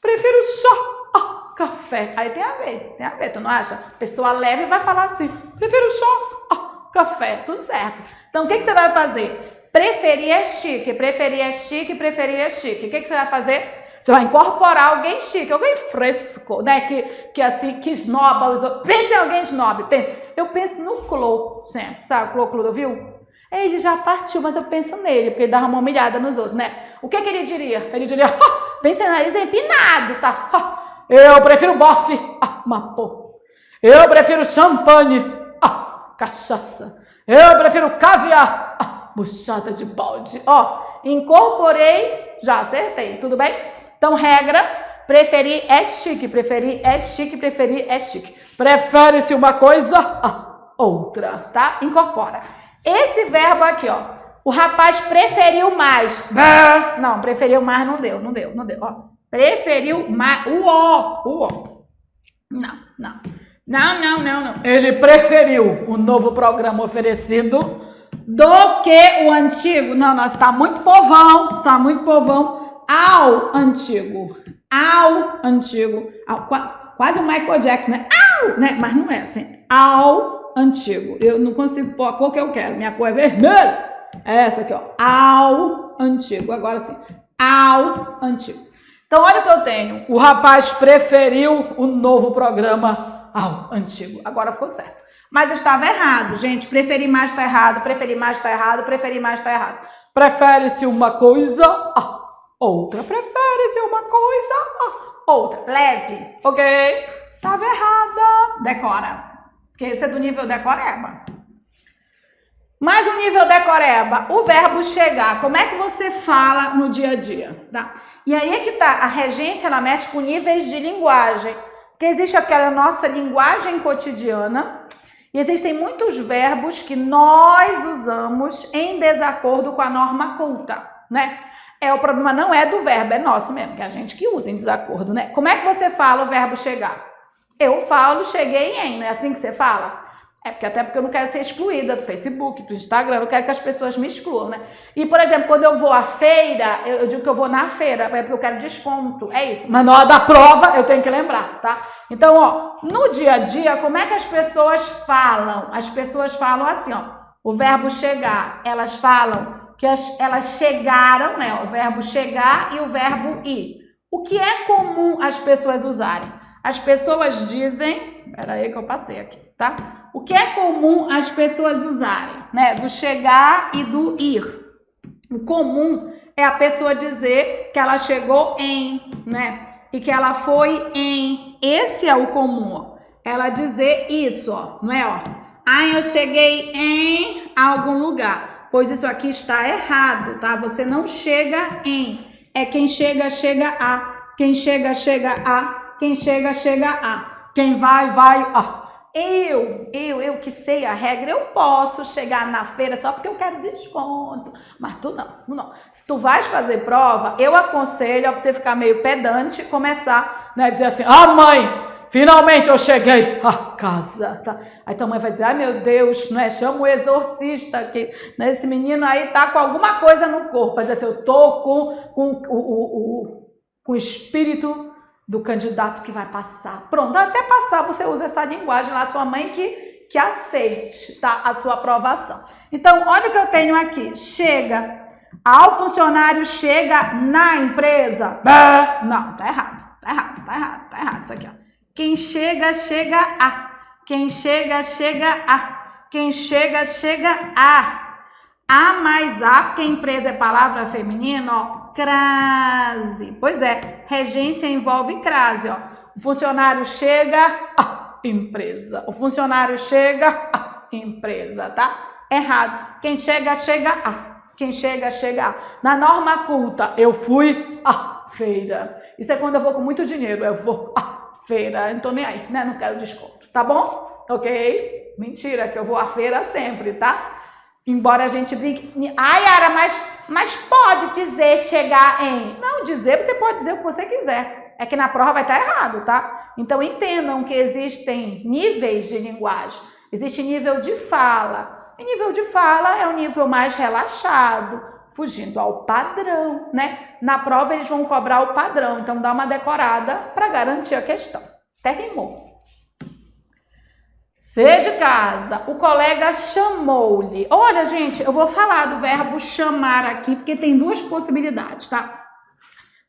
Speaker 1: Prefiro só café. Aí tem a ver, tu não acha? Pessoa leve vai falar assim, prefiro só café. Tudo certo. Então, o que você vai fazer? Preferir é chique, preferir é chique, preferir é chique. O que você vai fazer? Você vai incorporar alguém chique, alguém fresco, né? Que assim, que esnoba os outros. Pense em alguém snob. Eu penso no Clô, sempre, sabe? O Clô, viu? Ele já partiu, mas eu penso nele, porque ele dava uma humilhada nos outros, né? O que ele diria? Ele diria, pensa em nariz empinado, tá? Eu prefiro bofe, mapô. Eu prefiro champanhe, cachaça. Eu prefiro caviar, buchada de balde. Incorporei, já acertei, tudo bem? Então, regra, preferir é chique, preferir é chique, preferir é chique. Prefere-se uma coisa, outra, tá? Incorpora. Esse verbo aqui, o rapaz preferiu mais. Não, preferiu mais não deu. Preferiu mais, o ó. Não. Ele preferiu o novo programa oferecido do que o antigo. Não, está muito povão, ao antigo. Quase o Michael Jackson, né? Né? Mas não é assim. Ao antigo. Eu não consigo pôr a cor que eu quero. Minha cor é vermelha. É essa aqui, ao antigo. Agora sim. Ao antigo. Então, olha o que eu tenho. O rapaz preferiu o novo programa ao antigo. Agora ficou certo. Mas estava errado, gente. Preferir mais está errado. Preferir mais está errado. Preferir mais está errado. Prefere-se uma coisa, outra. Prefere-se uma coisa, outra. Leve, ok? Estava errada. Decora. Porque esse é do nível decoreba. Mais um nível decoreba. O verbo chegar. Como é que você fala no dia a dia? Tá? E aí é que tá. A regência, ela mexe com níveis de linguagem. Porque existe aquela nossa linguagem cotidiana. E existem muitos verbos que nós usamos em desacordo com a norma culta, né? O problema não é do verbo, é nosso mesmo, que é a gente que usa em desacordo, né? Como é que você fala o verbo chegar? Eu falo cheguei em, não é assim que você fala? Até porque eu não quero ser excluída do Facebook, do Instagram, eu não quero que as pessoas me excluam, né? E, por exemplo, quando eu vou à feira, eu digo que eu vou na feira, porque eu quero desconto, é isso. Mas na hora da prova, eu tenho que lembrar, tá? Então, no dia a dia, como é que as pessoas falam? As pessoas falam assim, o verbo chegar, elas falam que elas chegaram, né? O verbo chegar e o verbo ir. O que é comum as pessoas usarem? As pessoas dizem... Peraí que eu passei aqui, tá? O que é comum as pessoas usarem, né? Do chegar e do ir. O comum é a pessoa dizer que ela chegou em, né? E que ela foi em. Esse é o comum, Ela dizer isso, não é, eu cheguei em algum lugar. Pois isso aqui está errado, tá? Você não chega em. É quem chega, chega a. Quem chega, chega a. Quem chega, chega a. Quem vai, vai a. eu que sei a regra, eu posso chegar na feira só porque eu quero desconto. Mas tu não. Se tu vais fazer prova, eu aconselho a você ficar meio pedante e começar, né, a dizer assim, mãe, finalmente eu cheguei a casa, tá? Aí tua mãe vai dizer, meu Deus, né, chama o exorcista aqui, né, esse menino aí tá com alguma coisa no corpo. Vai dizer assim, eu tô com o espírito do candidato que vai passar. Pronto, até passar você usa essa linguagem lá, sua mãe que aceite, tá, a sua aprovação. Então, olha o que eu tenho aqui. Chega, ao funcionário chega na empresa. Não, tá errado isso aqui, ó. Quem chega, chega a. Quem chega, chega a. Quem chega, chega a. A mais a, porque empresa é palavra feminina, ó. Crase. Pois é, regência envolve crase, ó. O funcionário chega, empresa. O funcionário chega, empresa, tá? Errado. Quem chega, chega a. Quem chega, chega a. Na norma culta, eu fui à feira. Isso é quando eu vou com muito dinheiro, eu vou à feira. Não tô nem aí, né? Não quero desconto, tá bom? Ok? Mentira, que eu vou à feira sempre, tá? Embora a gente brinque. Yara, mas pode dizer chegar em. Não, dizer, você pode dizer o que você quiser. É que na prova vai estar errado, tá? Então entendam que existem níveis de linguagem. Existe nível de fala. E nível de fala é o nível mais relaxado, fugindo ao padrão, né? Na prova eles vão cobrar o padrão. Então dá uma decorada para garantir a questão. Até rimou. C de casa, o colega chamou-lhe. Olha, gente, eu vou falar do verbo chamar aqui, porque tem duas possibilidades, tá?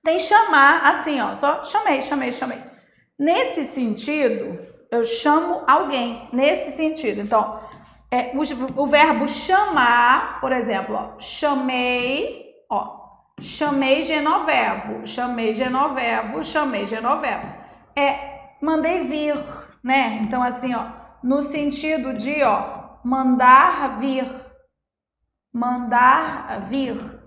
Speaker 1: Tem chamar, assim, ó, só chamei. Nesse sentido, eu chamo alguém, nesse sentido. Então, o verbo chamar, por exemplo, ó, chamei Genovevo. Mandei vir, né? Então, assim, ó, no sentido de, ó, mandar vir,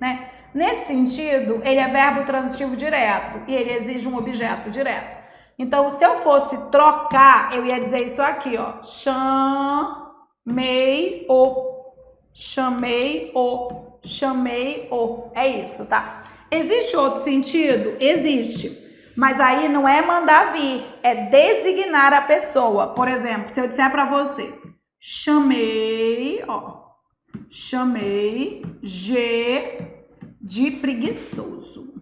Speaker 1: né? Nesse sentido, ele é verbo transitivo direto e ele exige um objeto direto. Então, se eu fosse trocar, eu ia dizer isso aqui, ó, chamei o, é isso, tá? Existe outro sentido? Existe. Mas aí não é mandar vir, é designar a pessoa. Por exemplo, se eu disser para você, chamei G de preguiçoso,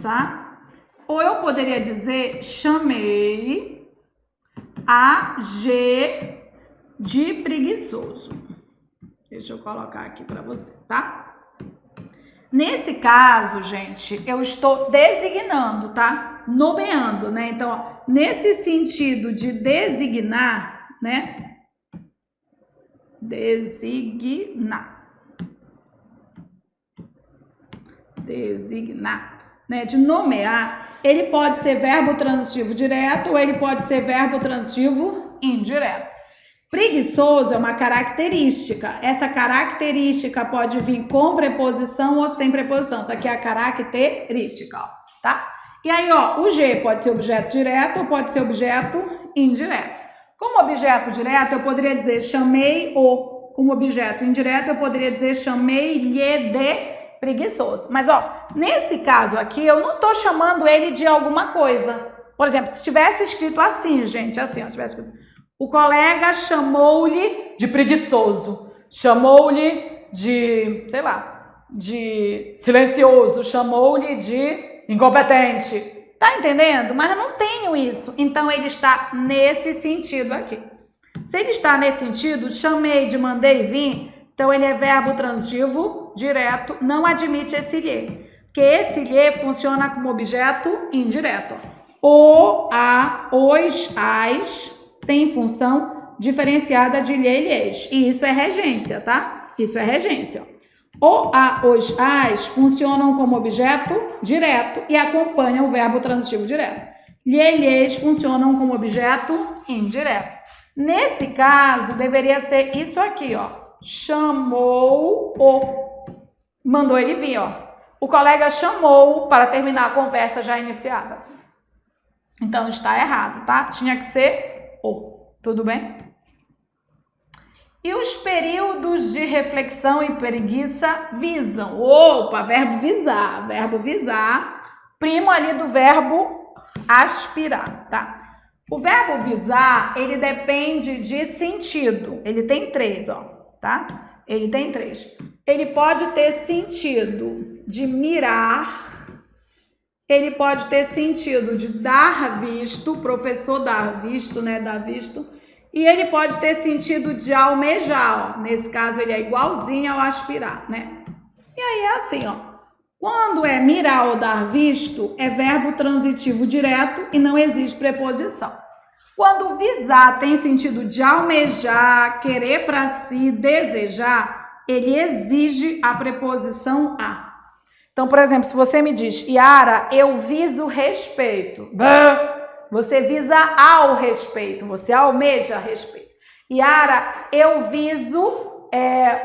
Speaker 1: tá? Ou eu poderia dizer, chamei a G de preguiçoso. Deixa eu colocar aqui para você, tá? Nesse caso, gente, eu estou designando, tá? Nomeando, né? Então, ó, nesse sentido de designar, né? Designar, né? De nomear, ele pode ser verbo transitivo direto ou ele pode ser verbo transitivo indireto. Preguiçoso é uma característica. Essa característica pode vir com preposição ou sem preposição. Isso aqui é a característica, ó, tá? E aí, ó, o G pode ser objeto direto ou pode ser objeto indireto. Como objeto direto, eu poderia dizer chamei-o. Como objeto indireto, eu poderia dizer chamei-lhe de preguiçoso. Mas, ó, nesse caso aqui, eu não tô chamando ele de alguma coisa. Por exemplo, se tivesse escrito assim, gente, assim, ó, tivesse escrito... O colega chamou-lhe de preguiçoso, chamou-lhe de, sei lá, de silencioso, chamou-lhe de incompetente. Tá entendendo? Mas eu não tenho isso. Então, ele está nesse sentido aqui. Se ele está nesse sentido, chamei de mandei vir, então ele é verbo transitivo direto, não admite esse lhe. Porque esse lhe funciona como objeto indireto. O, a, os, as... tem função diferenciada de lhe e lhes. E isso é regência, tá? Isso é regência. O, a, os, as funcionam como objeto direto e acompanham o verbo transitivo direto. Lhe e lhes funcionam como objeto indireto. Nesse caso, deveria ser isso aqui, ó. Chamou-o. Mandou ele vir, ó. O colega chamou para terminar a conversa já iniciada. Então, está errado, tá? Tinha que ser o. Tudo bem? E os períodos de reflexão e preguiça visam. Opa, verbo visar. Verbo visar, primo ali do verbo aspirar, tá? O verbo visar, ele depende de sentido. Ele tem 3, ó, tá? Ele tem 3. Ele pode ter sentido de mirar, ele pode ter sentido de dar visto, o professor dar visto, né, dar visto. E ele pode ter sentido de almejar, ó. Nesse caso ele é igualzinho ao aspirar, né? E aí é assim, ó. Quando é mirar ou dar visto, é verbo transitivo direto e não existe preposição. Quando visar tem sentido de almejar, querer para si, desejar, ele exige a preposição a. Então, por exemplo, se você me diz, Yara, eu viso respeito. Você visa ao respeito, você almeja respeito. Yara, eu viso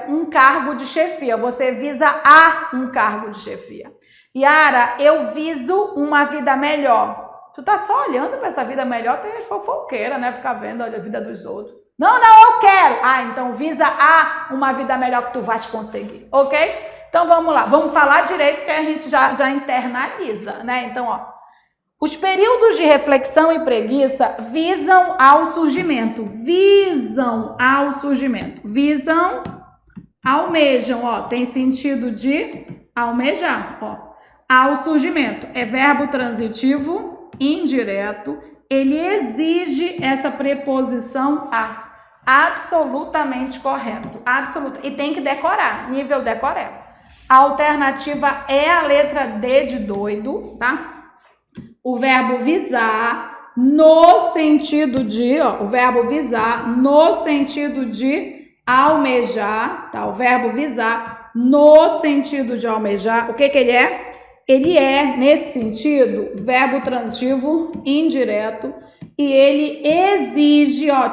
Speaker 1: um cargo de chefia, você visa a um cargo de chefia. Yara, eu viso uma vida melhor. Tu tá só olhando para essa vida melhor, tem as fofoqueiras, né? Ficar vendo, olha, a vida dos outros. Não, eu quero. Ah, então visa a uma vida melhor que tu vais conseguir, ok? Então vamos lá, vamos falar direito que a gente já internaliza, né? Então, ó. Os períodos de reflexão e preguiça visam ao surgimento. Visam, almejam, ó, tem sentido de almejar, ó. Ao surgimento, é verbo transitivo indireto, ele exige essa preposição a. Absolutamente correto, absoluto. E tem que decorar, nível decoreba. A alternativa é a letra D de doido, tá? O verbo visar no sentido de, ó, o verbo visar no sentido de almejar, tá? O verbo visar no sentido de almejar, o que ele é? Ele é, nesse sentido, verbo transitivo indireto e ele exige, ó,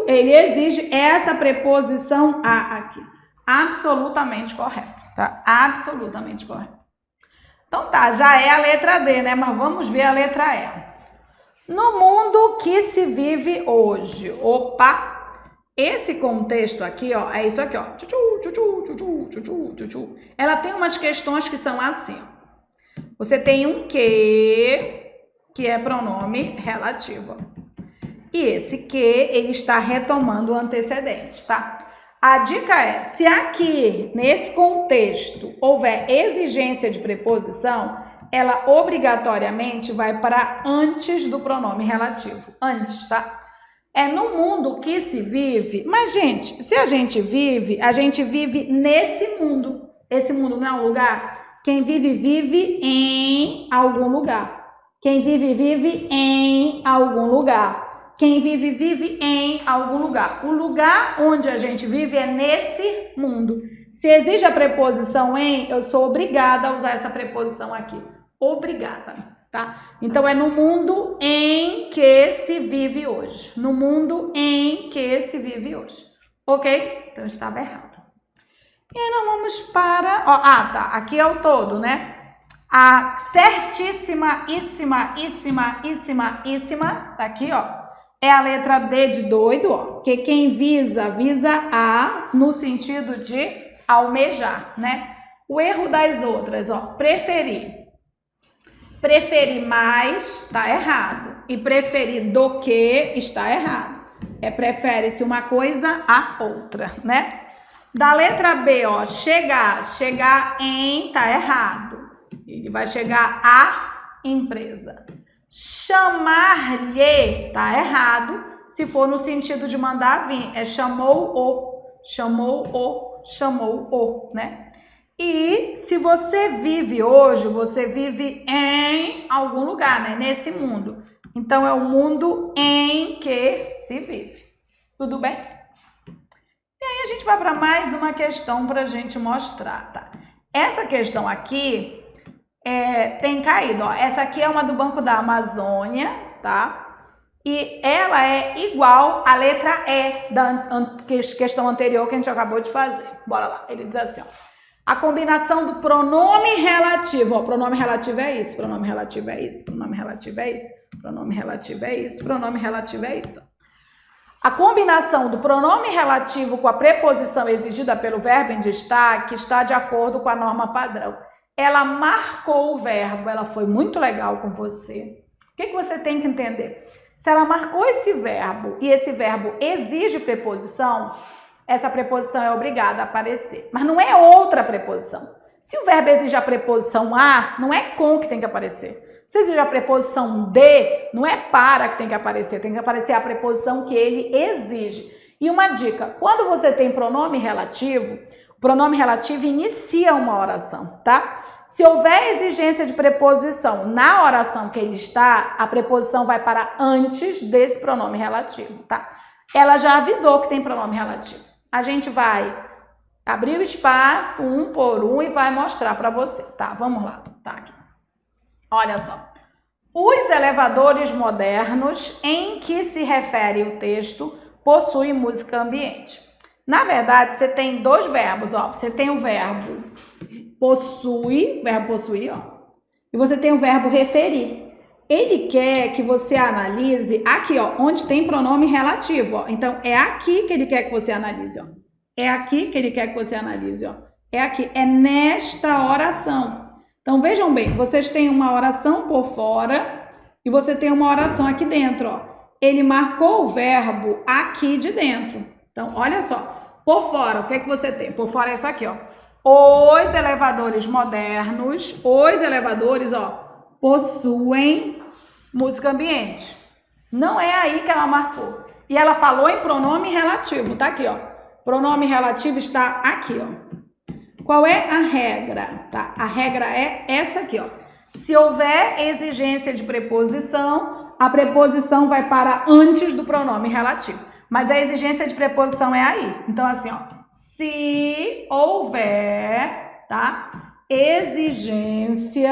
Speaker 1: ele exige essa preposição a aqui. Absolutamente correto, tá? Absolutamente correto. Então tá, já é a letra D, né? Mas vamos ver a letra E. No mundo que se vive hoje. Opa! Esse contexto aqui, ó, é isso aqui, ó. Ela tem umas questões que são assim, ó. Você tem um que é pronome relativo. E esse que, ele está retomando o antecedente, tá? A dica é, se aqui, nesse contexto, houver exigência de preposição, ela obrigatoriamente vai para antes do pronome relativo. Antes, tá? É no mundo que se vive. Mas, gente, se a gente vive nesse mundo. Esse mundo não é um lugar? Quem vive, vive em algum lugar. Quem vive, vive em algum lugar. Quem vive, vive em algum lugar. O lugar onde a gente vive é nesse mundo. Se exige a preposição em, eu sou obrigada a usar essa preposição aqui. Obrigada, tá? Então, é no mundo em que se vive hoje. No mundo em que se vive hoje. Ok? Então, estava errado. E aí, nós vamos para... Ó, tá. Aqui é o todo, né? A certíssima, tá aqui, ó. É a letra D de doido, ó, porque quem visa a no sentido de almejar, né? O erro das outras, ó, preferir. Preferir mais, tá errado. E preferir do que, está errado. Prefere-se uma coisa a outra, né? Da letra B, ó, chegar em, tá errado. Ele vai chegar à empresa. Chamar-lhe, tá errado, se for no sentido de mandar vir, chamou-o, né? E se você vive hoje, você vive em algum lugar, né? Nesse mundo. Então, é o mundo em que se vive. Tudo bem? E aí, a gente vai para mais uma questão para a gente mostrar, tá? Essa questão aqui... tem caído, ó. Essa aqui é uma do Banco da Amazônia, tá? E ela é igual à letra E da questão anterior que a gente acabou de fazer. Bora lá. Ele diz assim, ó. A combinação do pronome relativo, ó. Pronome relativo é isso, pronome relativo é isso, pronome relativo é isso, Pronome relativo é isso, pronome relativo é isso. A combinação do pronome relativo com a preposição exigida pelo verbo em destaque está de acordo com a norma padrão. Ela marcou o verbo, ela foi muito legal com você. O que você tem que entender? Se ela marcou esse verbo e esse verbo exige preposição, essa preposição é obrigada a aparecer. Mas não é outra preposição. Se o verbo exige a preposição a, não é com que tem que aparecer. Se exige a preposição de, não é para que tem que aparecer a preposição que ele exige. E uma dica, quando você tem pronome relativo, o pronome relativo inicia uma oração, tá? Se houver exigência de preposição na oração que ele está, a preposição vai para antes desse pronome relativo, tá? Ela já avisou que tem pronome relativo. A gente vai abrir o espaço um por um e vai mostrar para você, tá? Vamos lá, tá aqui. Olha só. Os elevadores modernos em que se refere o texto possuem música ambiente. Na verdade, você tem dois verbos, ó. Você tem o verbo possui, verbo possuir, ó. E você tem o verbo referir. Ele quer que você analise aqui, ó, onde tem pronome relativo, ó. Então, é aqui que ele quer que você analise, ó. É aqui que ele quer que você analise, ó. É aqui, é nesta oração. Então, vejam bem, vocês têm uma oração por fora e você tem uma oração aqui dentro, ó. Ele marcou o verbo aqui de dentro. Então, olha só, por fora, o que é que você tem? Por fora é isso aqui, ó. Os elevadores modernos, os elevadores, ó, possuem música ambiente. Não é aí que ela marcou. E ela falou em pronome relativo, tá aqui, ó. Pronome relativo está aqui, ó. Qual é a regra? Tá? A regra é essa aqui, ó. Se houver exigência de preposição, a preposição vai para antes do pronome relativo. Mas a exigência de preposição é aí. Então, assim, ó. Se houver, tá? Exigência.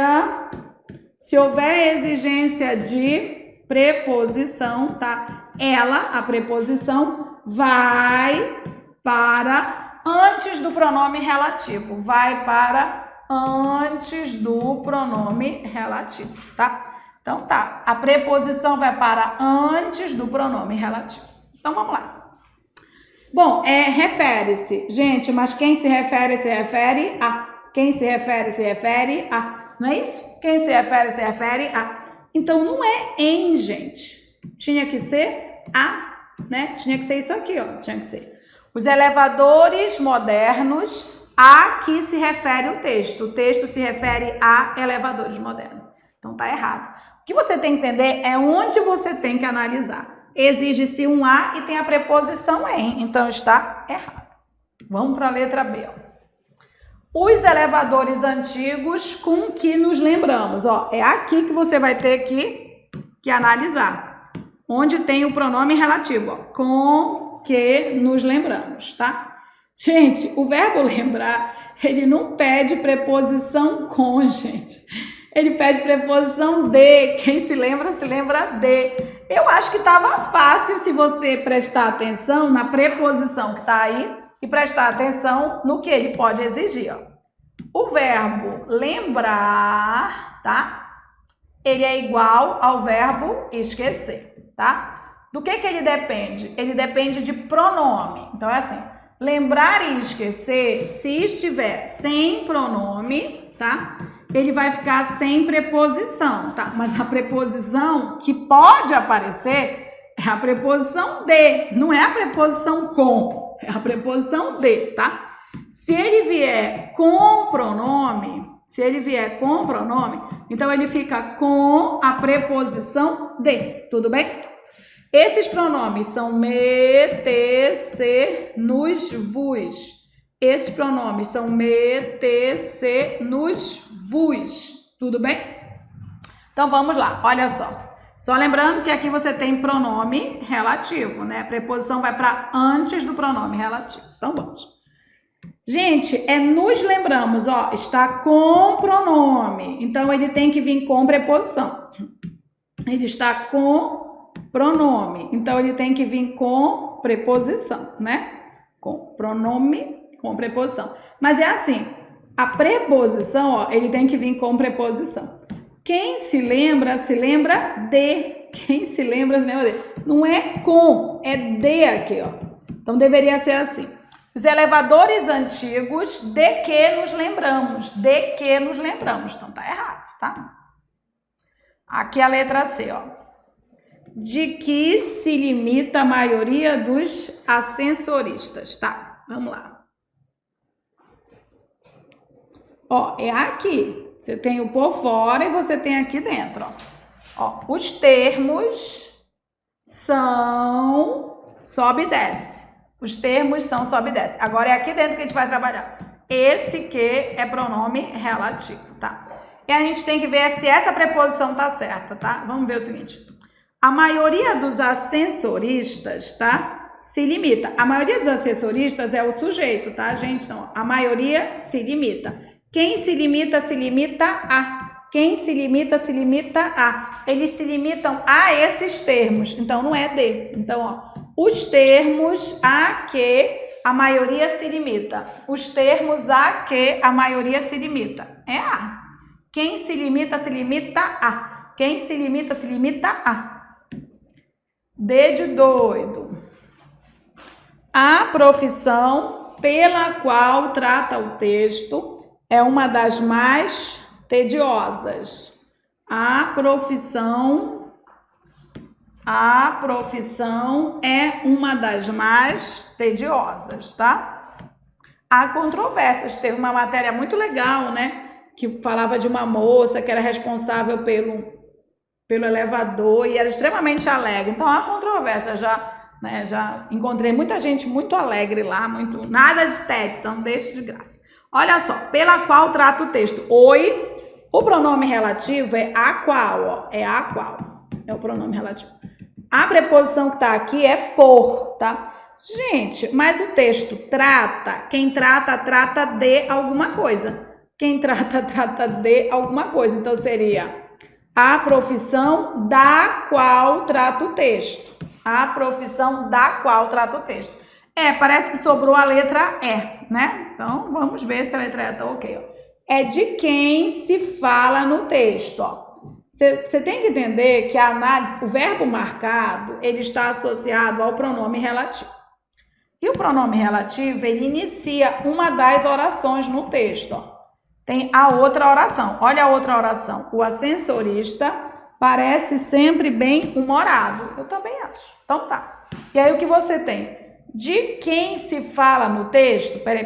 Speaker 1: Se houver exigência de preposição, tá? Ela, a preposição, vai para antes do pronome relativo. Vai para antes do pronome relativo, tá? Então, tá. A preposição vai para antes do pronome relativo. Então, vamos lá. Bom, refere-se. Gente, mas quem se refere a. Quem se refere a. Não é isso? Quem se refere a. Então, não é em, gente. Tinha que ser a, né? Tinha que ser isso aqui, ó. Tinha que ser. Os elevadores modernos, a que se refere o texto. O texto se refere a elevadores modernos. Então, tá errado. O que você tem que entender é onde você tem que analisar. Exige-se um a e tem a preposição em. Então, está errado. Vamos para a letra B, ó. Os elevadores antigos com que nos lembramos. Ó, é aqui que você vai ter que analisar. Onde tem o pronome relativo, ó, com que nos lembramos, tá? Gente, o verbo lembrar, ele não pede preposição com, gente. Ele pede preposição de. Quem se lembra de. Eu acho que estava fácil se você prestar atenção na preposição que está aí e prestar atenção no que ele pode exigir, ó. O verbo lembrar, tá? Ele é igual ao verbo esquecer, tá? Do que ele depende? Ele depende de pronome. Então, é assim, lembrar e esquecer, se estiver sem pronome, tá? Ele vai ficar sem preposição, tá? Mas a preposição que pode aparecer é a preposição de, não é a preposição com, é a preposição de, tá? Se ele vier com pronome, então ele fica com a preposição de, tudo bem? Esses pronomes são me, te, se, nos, vos. Esses pronomes são me, te, se, nos, vos. Tudo bem? Então, vamos lá. Olha só. Só lembrando que aqui você tem pronome relativo, né? A preposição vai para antes do pronome relativo. Então, vamos. Gente, nos lembramos, ó. Está com pronome. Então, ele tem que vir com preposição. Ele está com pronome. Então, ele tem que vir com preposição, né? Com pronome, com preposição. Mas é assim, a preposição, ó, ele tem que vir com preposição. Quem se lembra de, Quem se lembra, se lembra de. Não é com, é de aqui, ó. Então, deveria ser assim. Os elevadores antigos, de que nos lembramos. De que nos lembramos. Então, tá errado, tá? Aqui a letra C, ó. De que se limita a maioria dos ascensoristas, tá? Vamos lá. Ó, é aqui. Você tem o por fora e você tem aqui dentro, ó. Os termos são sobe e desce. Os termos são sobe e desce. Agora é aqui dentro que a gente vai trabalhar. Esse que é pronome relativo, tá? E a gente tem que ver se essa preposição tá certa, tá? Vamos ver o seguinte. A maioria dos ascensoristas, tá? Se limita. A maioria dos ascensoristas é o sujeito, tá, gente? Então, a maioria se limita. Quem se limita a. Quem se limita a. Eles se limitam a esses termos. Então, não é de. Então, ó, os termos a que a maioria se limita. Os termos a que a maioria se limita. É a. Quem se limita a. Quem se limita a. D de doido. A profissão pela qual trata o texto é uma das mais tediosas. A profissão é uma das mais tediosas, tá? Há controvérsias. Teve uma matéria muito legal, né? Que falava de uma moça que era responsável pelo elevador e era extremamente alegre. Então, há controvérsia. Já encontrei muita gente muito alegre lá, nada de TED, então deixa de graça. Olha só, pela qual trata o texto. Oi, o pronome relativo é a qual, ó. É a qual. É o pronome relativo. A preposição que tá aqui é por, tá? Gente, mas o texto trata, quem trata de alguma coisa. Quem trata de alguma coisa. Então, seria a profissão da qual trata o texto. A profissão da qual trata o texto. Parece que sobrou a letra E, né? Então, vamos ver se a letra E tá ok, ó. É de quem se fala no texto, ó. Você tem que entender que a análise, o verbo marcado, ele está associado ao pronome relativo. E o pronome relativo, ele inicia uma das orações no texto, ó. Tem a outra oração. Olha a outra oração. O ascensorista parece sempre bem-humorado. Eu também acho. Então tá. E aí o que você tem? De quem se fala no texto? Peraí.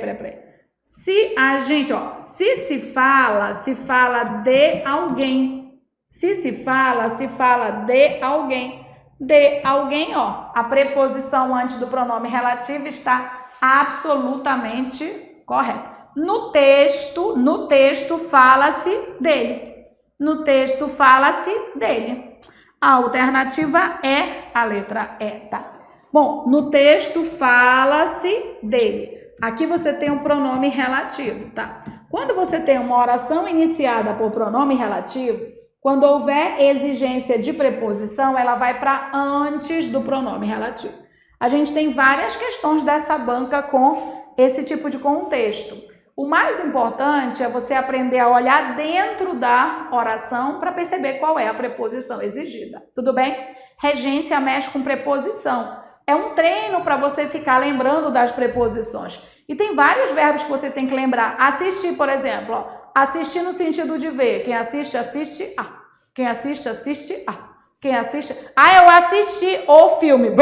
Speaker 1: Se a gente, ó, se fala de alguém. Se fala de alguém. De alguém, ó. A preposição antes do pronome relativo está absolutamente correta. No texto fala-se dele. No texto fala-se dele. A alternativa é a letra E, tá? Bom, no texto fala-se dele. Aqui você tem um pronome relativo, tá? Quando você tem uma oração iniciada por pronome relativo, quando houver exigência de preposição, ela vai para antes do pronome relativo. A gente tem várias questões dessa banca com esse tipo de contexto. O mais importante é você aprender a olhar dentro da oração para perceber qual é a preposição exigida. Tudo bem? Regência mexe com preposição. É um treino para você ficar lembrando das preposições. E tem vários verbos que você tem que lembrar. Assistir, por exemplo. Ó. Assistir no sentido de ver. Quem assiste, assiste a. Quem assiste, assiste a. Quem assiste... eu assisti o filme.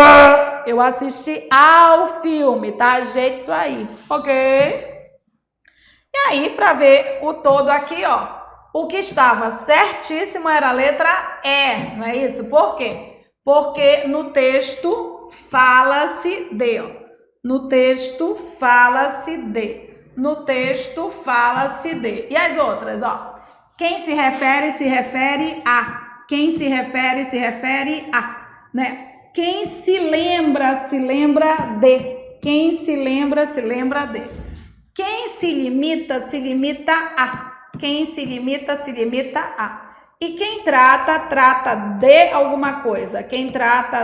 Speaker 1: Eu assisti ao filme, tá? Ajeite isso aí, ok? E aí, para ver o todo aqui, ó, o que estava certíssimo era a letra E, não é isso? Por quê? Porque no texto fala-se de, ó. No texto fala-se de. No texto fala-se de. E as outras, ó. Quem se refere a. Quem se refere a, né? Quem se lembra de. Quem se lembra de. Quem se limita a. Quem se limita a. E quem trata de alguma coisa. Quem trata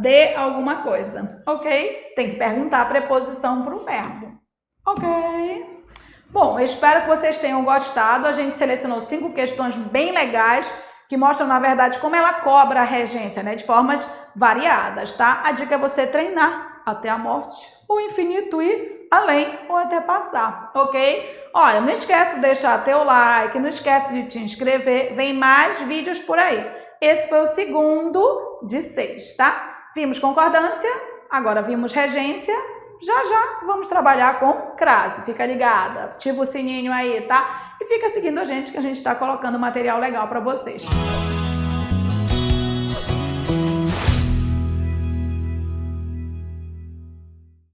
Speaker 1: de alguma coisa. Ok? Tem que perguntar a preposição para o verbo. Ok? Bom, eu espero que vocês tenham gostado. A gente selecionou 5 questões bem legais que mostram, na verdade, como ela cobra a regência, né, de formas variadas, tá? A dica é você treinar até a morte, o infinito ir além ou até passar, ok? Olha, não esquece de deixar teu like, não esquece de te inscrever, vem mais vídeos por aí. Esse foi o segundo de 6, tá? Vimos concordância, agora vimos regência, já vamos trabalhar com crase, fica ligada, ativa o sininho aí, tá? E fica seguindo a gente que a gente está colocando material legal para vocês.